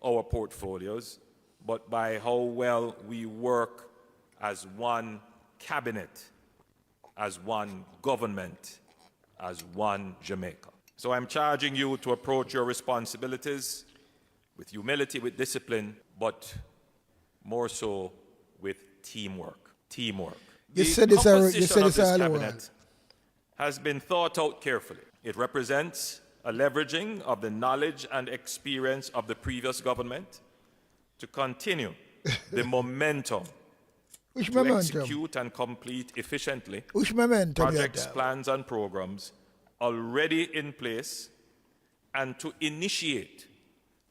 our portfolios, but by how well we work as one cabinet as one government, as one Jamaica. So I'm charging you to approach your responsibilities with humility, with discipline, but more so with teamwork. Teamwork. You The said this all composition while. of this cabinet has been thought out carefully. It represents a leveraging of the knowledge and experience of the previous government to continue the momentum Which to momentum? execute and complete efficiently Which momentum you projects, have? plans, and programs already in place, and to initiate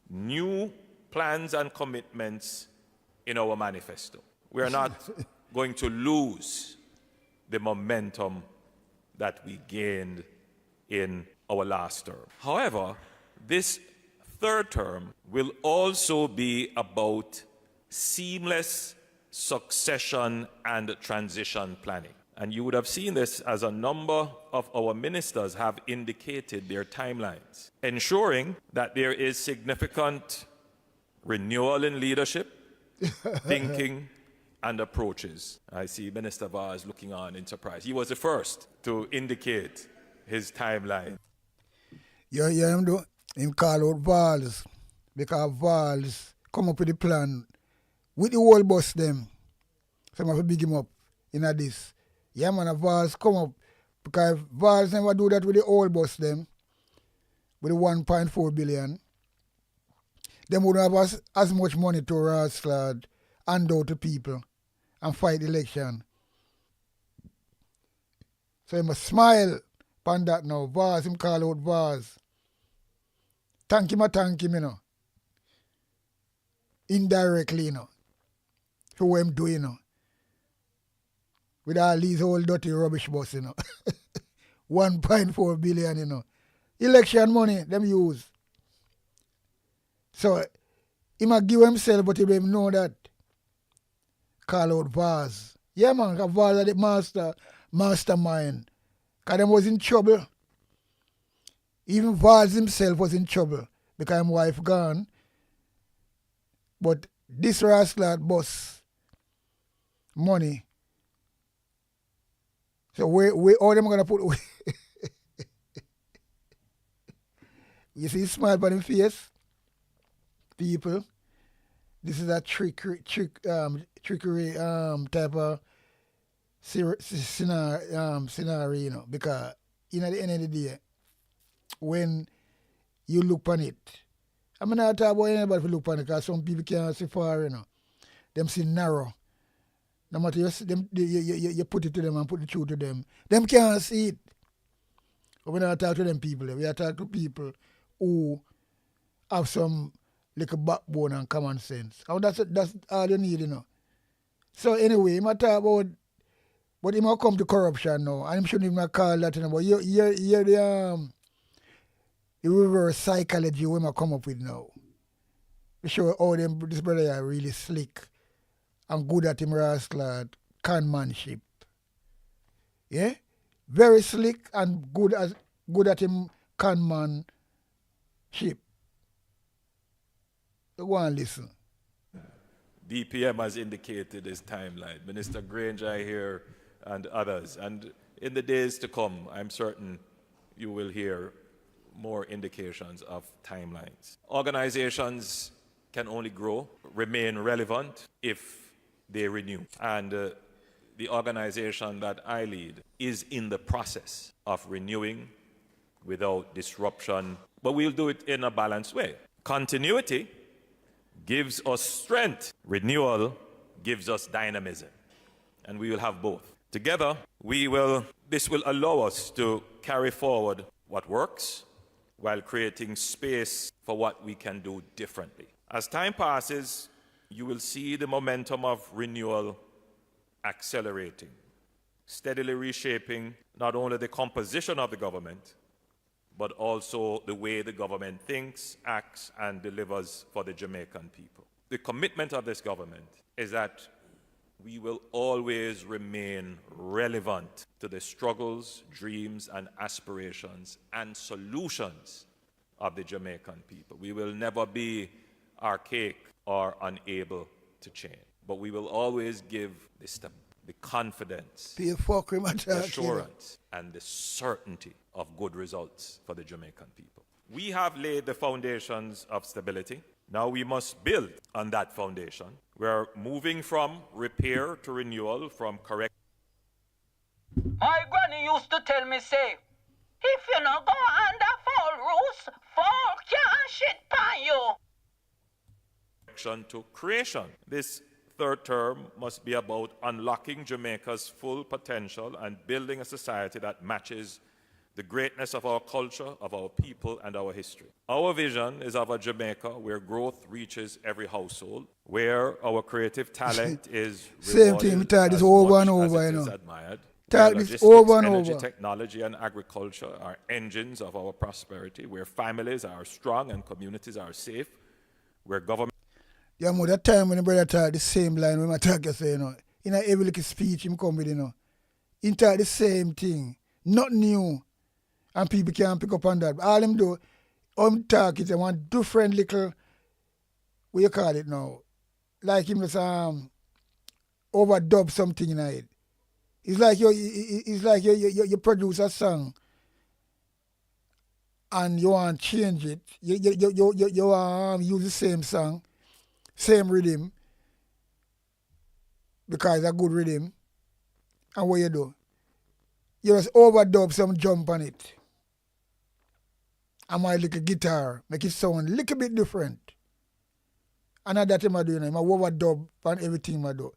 new plans and commitments in our manifesto. We are not going to lose the momentum that we gained in our last term. However, this third term will also be about seamless succession and transition planning. And you would have seen this as a number of our ministers have indicated their timelines, ensuring that there is significant renewal in leadership, thinking, and approaches. I see Minister Vaz looking on in surprise. He was the first to indicate his timeline. Yeah, him do. Him call out Vals because Vals come up with the plan with the whole bus them. Some have to big him up in this. Yeah, man, Vals come up because Vals never do that with the whole bus them with the 1.4 billion. Them wouldn't have as much money to Rastad hand out to people and fight election. So he must smile upon that now. Vaz, him call out Vaz. Thank him, you know. Indirectly, you know. For what I'm doing, you know. With all these old dirty rubbish bus, you know. 1.4 billion, you know. Election money, them use. So, he might give himself, but he don't even know that. Call out Vaz. Yeah, man, because Vaz is the mastermind. Because them was in trouble. Even Vaz himself was in trouble because his wife gone. But this rascal boss money. So where all them gonna put you see smile on his face? People. This is a trickery type of scenario, you know, because at the end of the day, when you look on it, I'm not talking about anybody to look on it because some people can't see far, you know. Them see narrow. No matter you put it to them and put the truth to them, them can't see it. But we don't talk to them people. We are talking to people who have some little backbone and common sense. And that's all you need, you know. So anyway, he might talk about, but he might come to corruption now, and he shouldn't even call that, you know. But you're the reverse psychology we might come up with now. We show how this brother are really slick and good at him rascal conmanship. Yeah? Very slick and good at him conmanship. Go and listen. DPM has indicated his timeline. Minister Granger here and others. And in the days to come, I'm certain you will hear more indications of timelines. Organizations can only grow, remain relevant if they renew. And the organization that I lead is in the process of renewing without disruption, but we'll do it in a balanced way. Continuity gives us strength. Renewal gives us dynamism. And we will have both. Together, this will allow us to carry forward what works while creating space for what we can do differently. As time passes, you will see the momentum of renewal accelerating, steadily reshaping not only the composition of the government, but also the way the government thinks, acts, and delivers for the Jamaican people. The commitment of this government is that we will always remain relevant to the struggles, dreams, and aspirations and solutions of the Jamaican people. We will never be archaic or unable to change, but we will always give the confidence, Be a fuck him the attack, you know. assurance, and the certainty of good results for the Jamaican people. We have laid the foundations of stability. Now we must build on that foundation. We're moving from repair to renewal, from correction My granny used to tell me, say, if you no go under fall rules, fall can't shit pan you. to creation. This third term must be about unlocking Jamaica's full potential and building a society that matches the greatness of our culture, of our people, and our history. Our vision is of a Jamaica where growth reaches every household, where our creative talent is Same thing, rewarded this as over much and as over, it you is know. admired. Talk Where this logistics, over and energy, over. technology, and agriculture are engines of our prosperity, where families are strong and communities are safe, where government Yeah, more that time when the brother talk the same line when I talk, you say, you know, in a every little speech him come with, you know. He talk the same thing, not new. And people can't pick up on that. But all him do, talk is one different little, what you call it now? Like him just overdub something in it. It's like you produce a song and you want to change it. You use the same song, same rhythm, because it's a good rhythm. And what you do? You just overdub some jump on it. And my little guitar, make it sound a little bit different. And that's what I'm doing. I'm overdub on everything I do.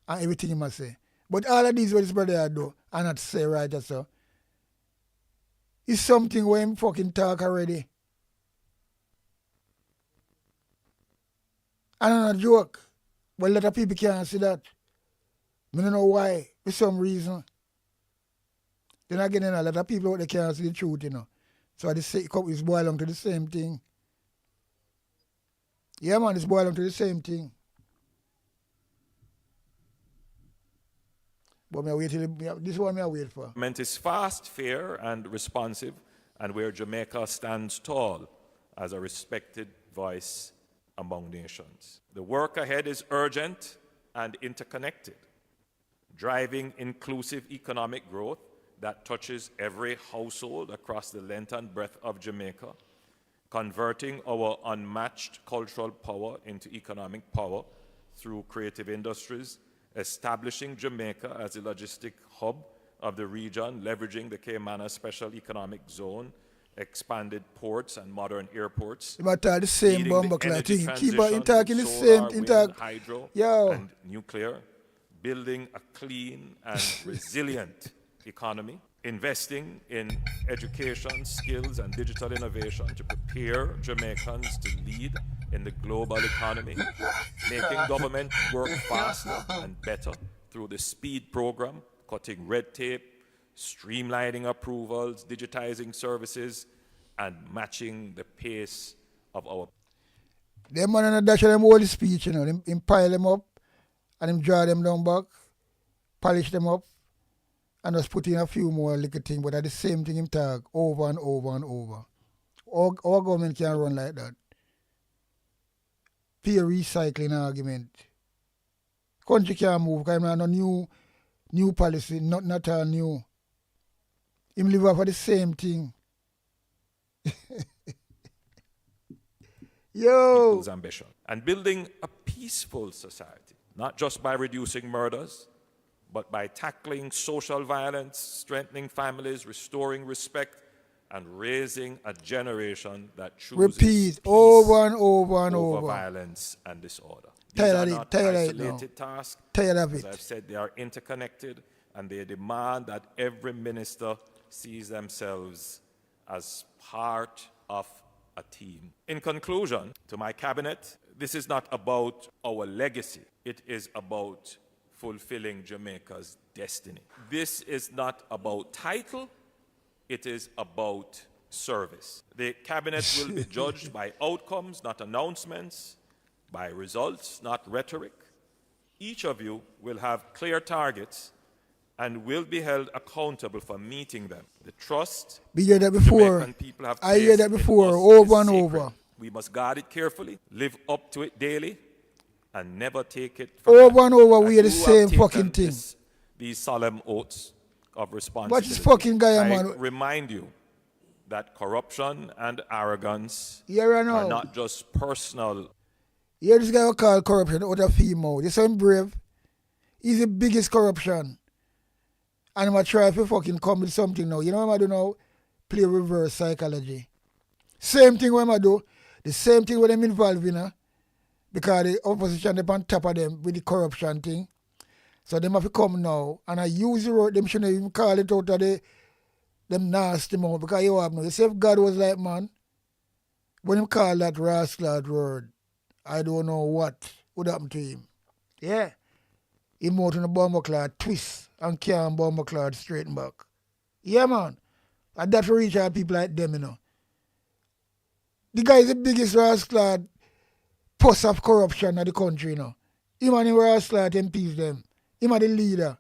And everything I say. But all of these what this brother I do, and not say right or so. It's something where him fucking talk already. And I'm not joke. But a lot of people can't see that. I don't know why. For some reason. Then again, a lot of people out there can't see the truth, you know. So this is boiled down to the same thing. Yeah, man, it's boiled down to the same thing. But I wait till this one I wait for. government is fast, fair, and responsive, and where Jamaica stands tall as a respected voice among nations. The work ahead is urgent and interconnected, driving inclusive economic growth that touches every household across the length and breadth of Jamaica, converting our unmatched cultural power into economic power through creative industries, establishing Jamaica as a logistic hub of the region, leveraging the Cayman Special Economic Zone, expanded ports and modern airports. You talk the same leading bomber the energy thing. Keep on transition talking the with same solar, thing. wind, hydro, Yo. and nuclear, building a clean and resilient economy, investing in education, skills, and digital innovation to prepare Jamaicans to lead in the global economy, making government work faster and better through the SPEED program, cutting red tape, streamlining approvals, digitizing services, and matching the pace of our. Them man on the dash of them all the speech, you know, him pile them up and him draw them down back, polish them up, and just put in a few more little things, but at the same thing him talk over and over and over. Our government can't run like that. Pure recycling argument. Country can't move because him no new policy, not all new. Him live off of the same thing. Yo! People's ambition. And building a peaceful society, not just by reducing murders, but by tackling social violence, strengthening families, restoring respect, and raising a generation that chooses Repeat peace over and over and over over. violence and disorder. Tired These of are it, not tired of it isolated now. tasks. Tired of As it. I've said, they are interconnected, and they demand that every minister sees themselves as part of a team. In conclusion, to my cabinet, this is not about our legacy. It is about fulfilling Jamaica's destiny. This is not about title. It is about service. The cabinet will be judged by outcomes, not announcements, by results, not rhetoric. Each of you will have clear targets and will be held accountable for meeting them. The trust We heard that before. Jamaican people have I hear placed that in before, us over is and sacred. over. We must guard it carefully, live up to it daily, and never take it for Over granted. and over, we hear the As you same have taken fucking thing. this these solemn oaths of Watch responsibility, this fucking guy, I man. remind you that corruption and arrogance Here I are know. not just personal. Here this guy will call corruption out of female. You see him brave? He's the biggest corruption. And I'm going to try to fucking come with something now. You know what I'm going to do now? Play reverse psychology. Same thing what I'm going to do. The same thing with them involved in. Because the opposition they on top of them with the corruption thing. So them have to come now. And I use the word, them shouldn't even call it out of them nasty mouth. Because you have no. You see if God was like, man, when him call that rascal word, I don't know what would happen to him. Yeah. He moved in a bomber clad twist and can't bomber clad straight back. Yeah, man. And that for reach out people like them, you know. The guy is the biggest rascal puss of corruption in the country, you know. Him and him rascal MPs them. Him are the leader.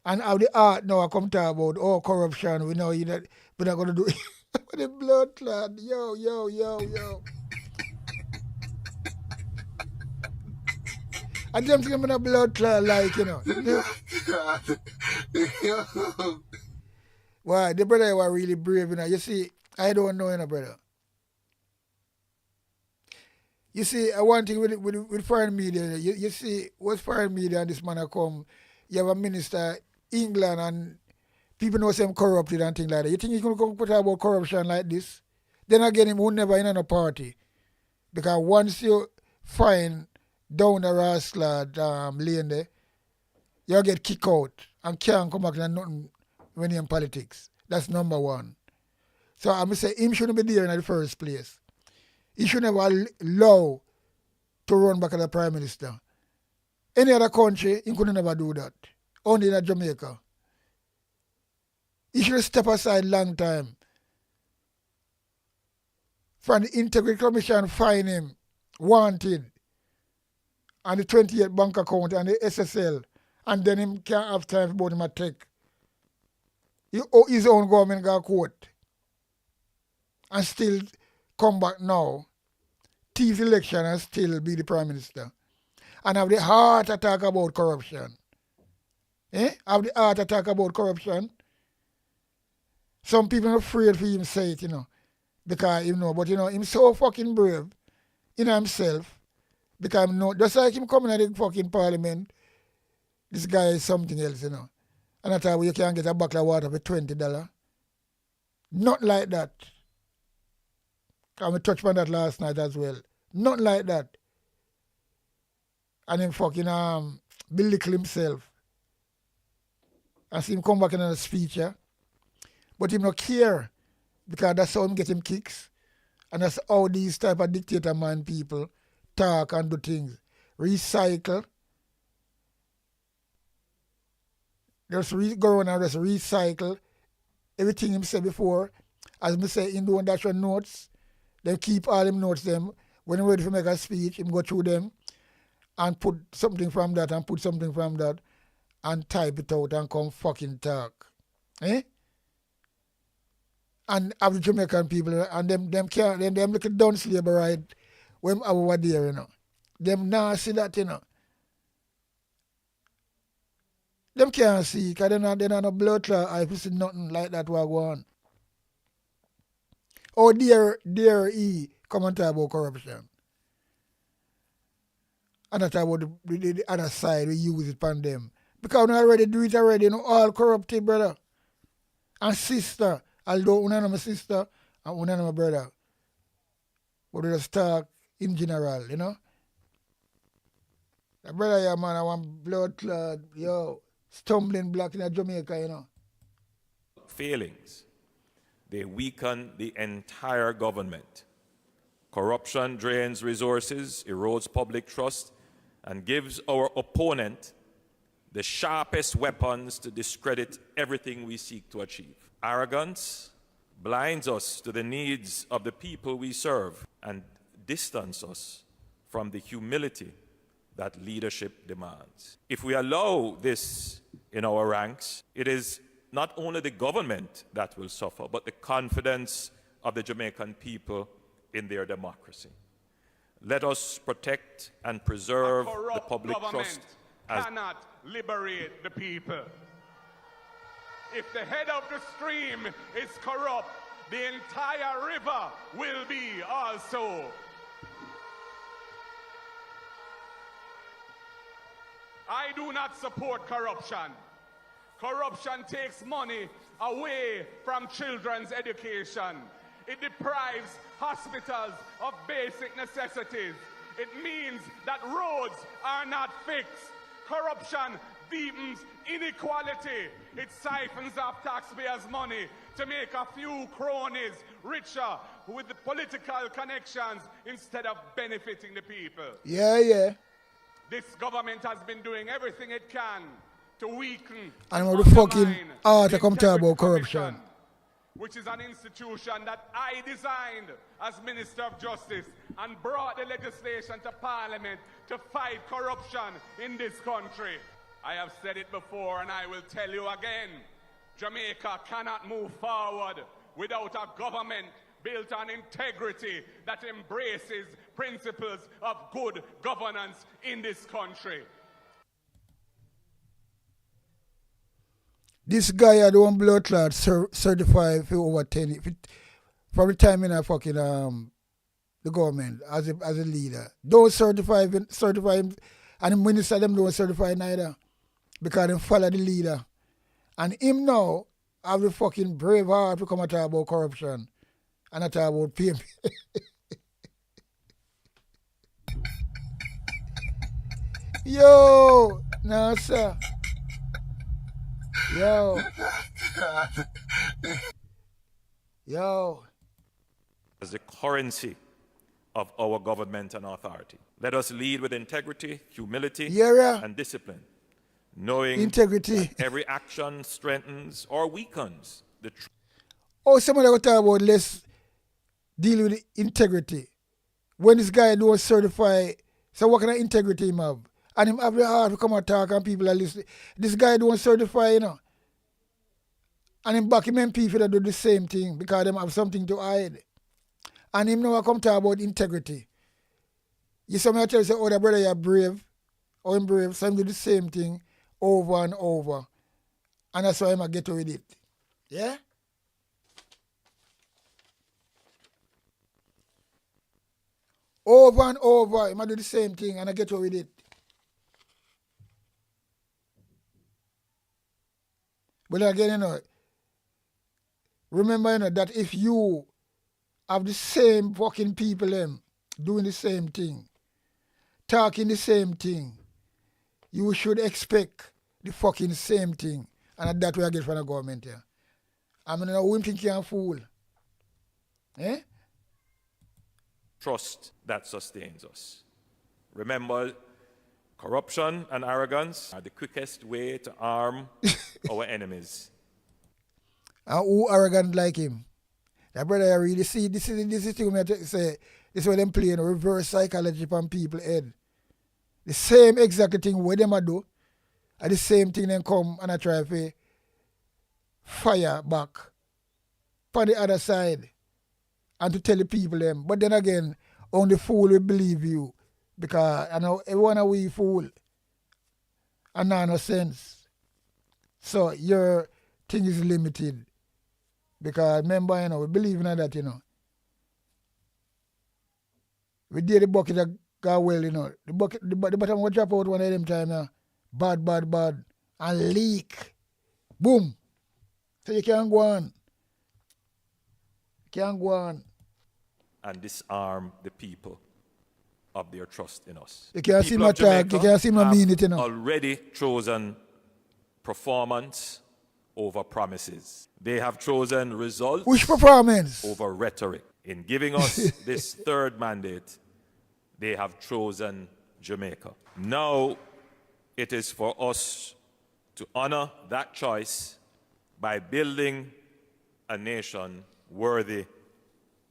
And how the art now I come talk about corruption, we know that we're not gonna do it. The blood clot. Yo. I don't think I'm in a blood clot like, you know. Why? The brother was really brave, you know. You see, I don't know, you know, brother. You see, one thing with foreign media, you see, what's foreign media and this man a come, you have a minister, England, and people know him corrupted and things like that. You think he's going to come put about corruption like this? Then again, him would never in a party. Because once you find down the rascal lane there, you get kicked out and can't come back and nothing when you're in politics. That's number one. So I'm going to say him shouldn't be there in the first place. He should never allow to run back as a prime minister. Any other country, he could never do that. Only in Jamaica. He should step aside long time. From the Integrity Commission find him wanted and the 28 bank account and the SSL, and then him can't have time about him attack. His own government got court. And still come back now, Thease election and still be the prime minister. And have the heart attack about corruption. Have the heart attack about corruption. Some people are afraid for him to say it, you know. Because, you know, but you know, him so fucking brave in himself. Because just like him coming at the fucking parliament, this guy is something else, you know. And I thought, well, you can't get a bottle of water for $20. Not like that. I touched on that last night as well. Not like that. And him fucking belittle himself. I see him come back in a speech, yeah? But him not care. Because that's how him get him kicks. And that's how these type of dictator man people talk and do things. Recycle. Just go around and just recycle everything him said before. As me say, him doing that notes. They keep all them notes them. When he's ready to make a speech, him go through them and put something from that and put something from that and type it out and come fucking talk. And have the Jamaican people and them can't them look at down slave right when I was there, you know. Them not see that, you know. Them can't see because they're not no blood clot. I see nothing like that what go on. Oh dear he come and talk about corruption. And that's about the other side we use it upon them. Because we already do it already, you know, all corrupted, brother. And sister. Although one of my sister and one of my brother. But we just talk in general, you know. The brother, yeah, man, I want blood clot, yo, stumbling block in Jamaica, you know. Failings. They weaken the entire government. Corruption drains resources, erodes public trust, and gives our opponent the sharpest weapons to discredit everything we seek to achieve. Arrogance blinds us to the needs of the people we serve and distance us from the humility that leadership demands. If we allow this in our ranks, it is not only the government that will suffer, but the confidence of the Jamaican people in their democracy. Let us protect and preserve the public trust. Cannot liberate the people. If the head of the stream is corrupt, the entire river will be also. I do not support corruption. Corruption takes money away from children's education. It deprives hospitals of basic necessities. It means that roads are not fixed. Corruption deepens inequality. It siphons off taxpayers' money to make a few cronies richer with the political connections instead of benefiting the people. Yeah. This government has been doing everything it can to weaken And what the fucking art to come talk about corruption. Which is an institution that I designed as Minister of Justice and brought the legislation to Parliament to fight corruption in this country. I have said it before and I will tell you again. Jamaica cannot move forward without a government built on integrity that embraces principles of good governance in this country. This guy had one blood clot certified for over 10 years. From the time in a fucking the government as a leader. Don't certify him, and the minister them don't certify neither. Because they follow the leader. And him now have the fucking brave heart to come and talk about corruption. And I talk about PMP. Yo! No, sir. Yo. As the currency of our government and authority. Let us lead with integrity, humility, and discipline, knowing integrity. That every action strengthens or weakens the truth. Oh, somebody will talk about let's deal with integrity. When this guy don't certify, so what kind of integrity him have? And him have the heart to come and talk and people are listening. This guy don't certify, you know. And him back him MP for to do the same thing because them have something to hide. And him now come talk about integrity. You somebody tell you, say, oh, the brother, you're brave. Oh, him brave. So him do the same thing over and over. And that's why him get away with it. Yeah? Over and over, him do the same thing and I get away with it. But again, you know, remember, you know, that if you have the same fucking people doing the same thing, talking the same thing, you should expect the fucking same thing. And that's what I get from the government here. I mean, who think you can fool? Eh? Trust that sustains us. Remember, corruption and arrogance are the quickest way to arm our enemies. And who arrogant like him? That brother, I really see, this is the thing I say, this is what them playing, reverse psychology from people's head. The same exact thing what them do, and the same thing then come and I try to fire back from the other side and to tell the people them. But then again, only fool will believe you because I know everyone a wee fool and no sense. So your thing is limited. Because remember, you know, we believe in that, you know. We did the bucket that got well, you know. The bottom will drop out one of them time now. Bad. And leak. Boom. So you can't go on. And disarm the people of their trust in us. You can't see my tag, you can't see my meaning, you know. Already chosen performance over promises. They have chosen results. Which performance? Over rhetoric. In giving us this third mandate, they have chosen Jamaica. Now it is for us to honor that choice by building a nation worthy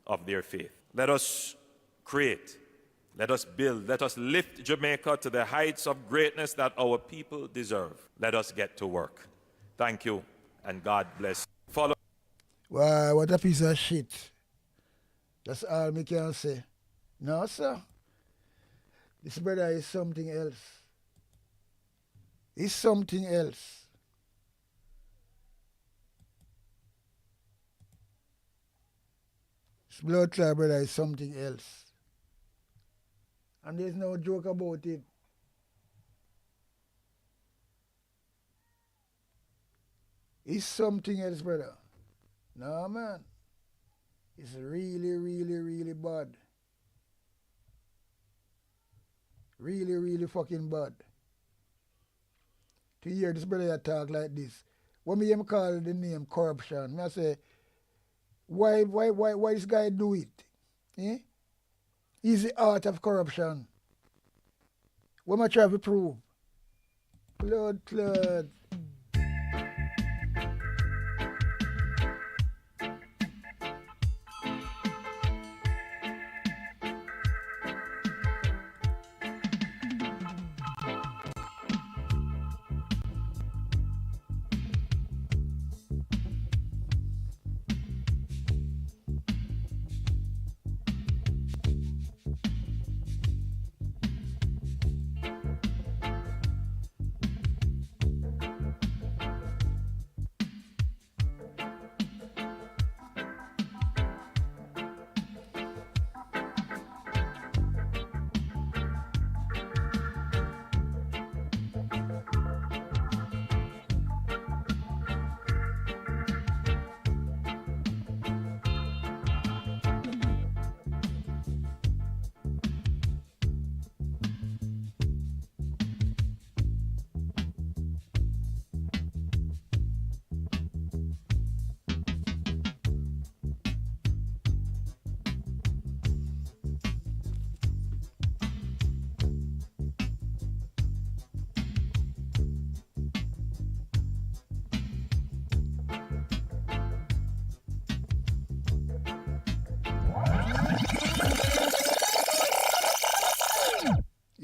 of their faith. Let us create, let us build, let us lift Jamaica to the heights of greatness that our people deserve. Let us get to work. Thank you. And God bless. Follow. Wow, what a piece of shit. That's all me can say. No, sir. This brother is something else. He's something else. This blood clot, brother, is something else. And there's no joke about it. It's something else, brother. No, man. It's really, really, really bad. Really, really fucking bad. To hear this brother talk like this. When me him call the name corruption, I say, why this guy do it? Eh? It's the art of corruption. What am I trying to prove? Blood clot.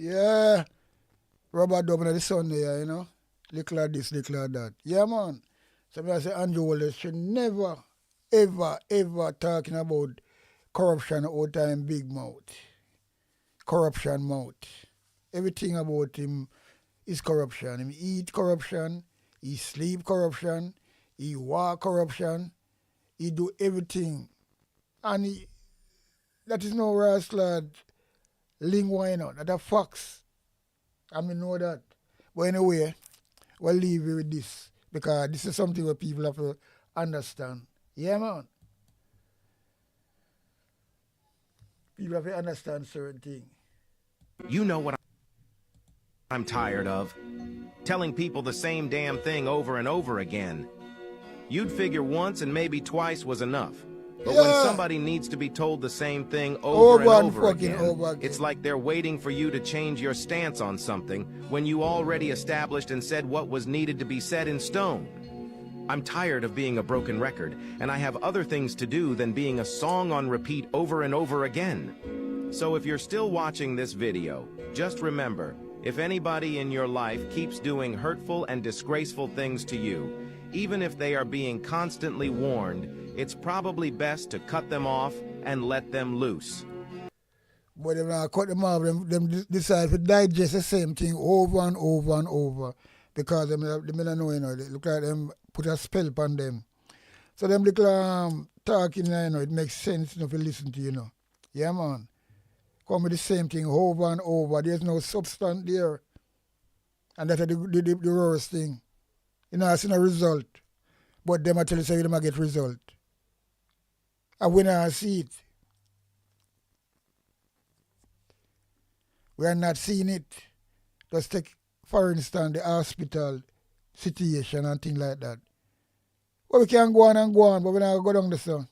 Yeah. Rubber dub in the sun there, you know. Look like this, look like that. Yeah, man. So I say Andrew Wallace should never, ever, ever talking about corruption all time big mouth. Corruption mouth. Everything about him is corruption. He eat corruption, he sleep corruption, he walk corruption, he do everything. And that is no rascal lingua, you know, that a fox. I mean, know that. But anyway, we'll leave you with this because this is something where people have to understand. Yeah, man. People have to understand certain things. You know what I'm tired of? Telling people the same damn thing over and over again. You'd figure once and maybe twice was enough. But when somebody needs to be told the same thing over and over again, it's like they're waiting for you to change your stance on something when you already established and said what was needed to be said in stone. I'm tired of being a broken record, and I have other things to do than being a song on repeat over and over again. So if you're still watching this video, just remember, if anybody in your life keeps doing hurtful and disgraceful things to you, even if they are being constantly warned, it's probably best to cut them off and let them loose. But if I cut them off, them decide to digest the same thing over and over and over because they don't know, you know, they look like them put a spell upon them. So them little talking, you know, it makes sense, you know, if you listen to, you know. Yeah, man. Come with the same thing over and over. There's no substance there. And that's the worst thing. You know, I see no result. But them I tell you, so you don't get result. And when I see it, we are not seeing it. Just take, for instance, the hospital situation and things like that. Well, we can go on and go on, but we're not going to go down the sun.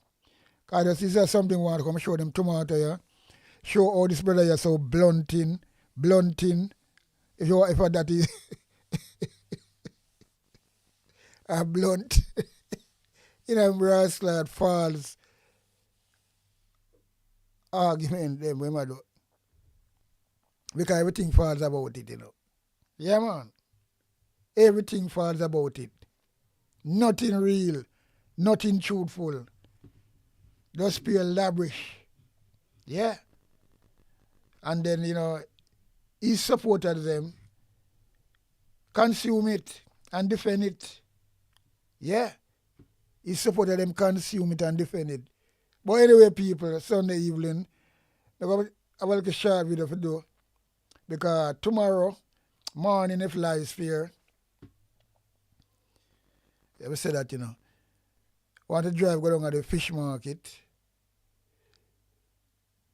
Because this is something we want to come show them tomorrow, yeah? Show how this brother is so blunting. If that is a blunt. You know, brass lad false argument them we do. Because everything falls about it, you know. Yeah, man. Everything falls about it. Nothing real. Nothing truthful. Just pure lavish. Yeah. And then, you know, he supported them, consume it and defend it. Yeah. He supported them, consume it and defend it. But anyway, people, Sunday evening, I will get a short video for do. Because tomorrow morning, if life is fair, I will say that, want to drive, go down to the fish market,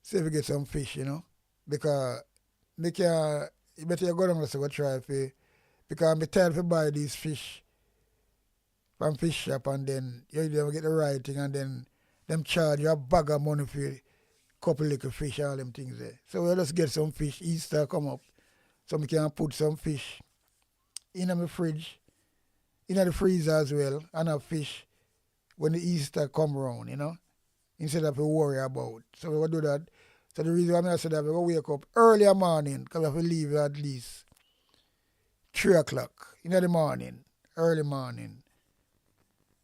see if we get some fish, because you better you go down there to go try for, because I'm tired to buy these fish from fish shop and then you don't get the right thing and then them charge you a bag of money for a couple little fish, all them things there. So we'll just get some fish, Easter come up, so we can put some fish in my fridge, in the freezer as well, and have fish when the Easter come around, instead of to worry about. So we will do that. So the reason why I said that, we will wake up early in the morning, because we have to leave at least 3 o'clock in the morning, early morning,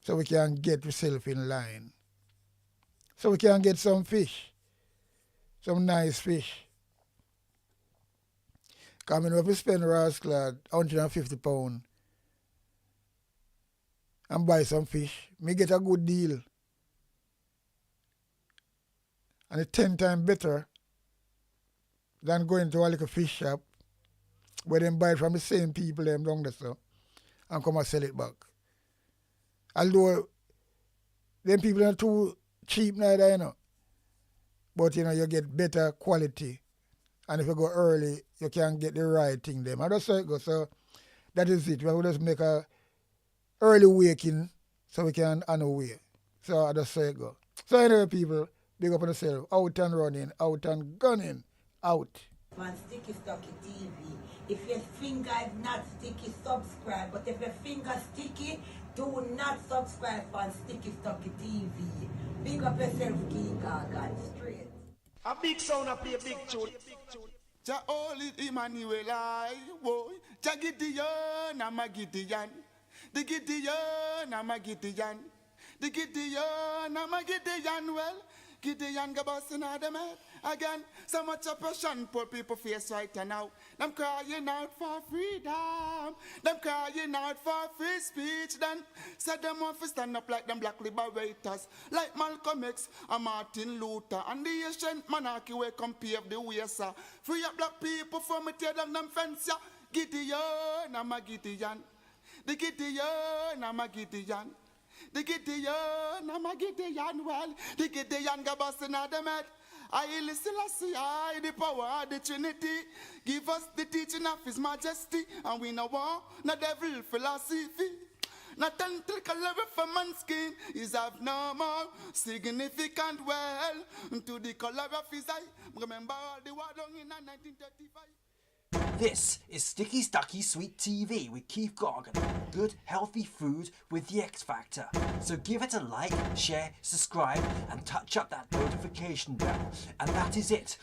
so we can get ourselves in line. So we can get some fish, some nice fish. Because if we spend rascal £150 and buy some fish, me get a good deal. And it's 10 times better than going to a little fish shop where they buy it from the same people them down there so, and come and sell it back. Although them people are too cheap neither, but you get better quality. And if you go early, you can get the right thing them. And that's how it goes. So that is it. We will just make a early waking so we can on the way. So that's how it goes. So anyway, people, big up on yourself. Out and running, out and gunning, out. On Sticky Stocky TV. If your finger is not sticky, subscribe. But if your finger sticky, do not subscribe on Sticky Stocky TV. Big up yourself, Key Gargan, straight. A big sound up here, big tune. Jah holy Emmanuel, I woy. Jah Gideon, I'm a Gideon. The Gideon, I'm a Gideon. The Gideon, I'm a Gideon. Well, Gideon go busting out them head again. So much oppression, poor people face right now. Them crying out for freedom. Them crying out for free speech. Then said them want to stand up like them black liberators, like Malcolm X and Martin Luther. And the ancient monarchy will come pave the way, sir. Free up black people from me tear down them fence, yeah. Gideon, I'm a Gideon. The Gideon, I'm a Gideon. The Gideon, I'm a Gideon, well, the Gideon go busting out them head. I listen, I the power of the Trinity. Give us the teaching of His Majesty, and we no war, no devil philosophy. Not until color of a man's skin is abnormal, significant well, to the color of his eye. Remember all the war done in 1935. This is Sticky Stucky Sweet TV with Keith Gargan. Good, healthy food with the X Factor. So give it a like, share, subscribe, and touch up that notification bell. And that is it.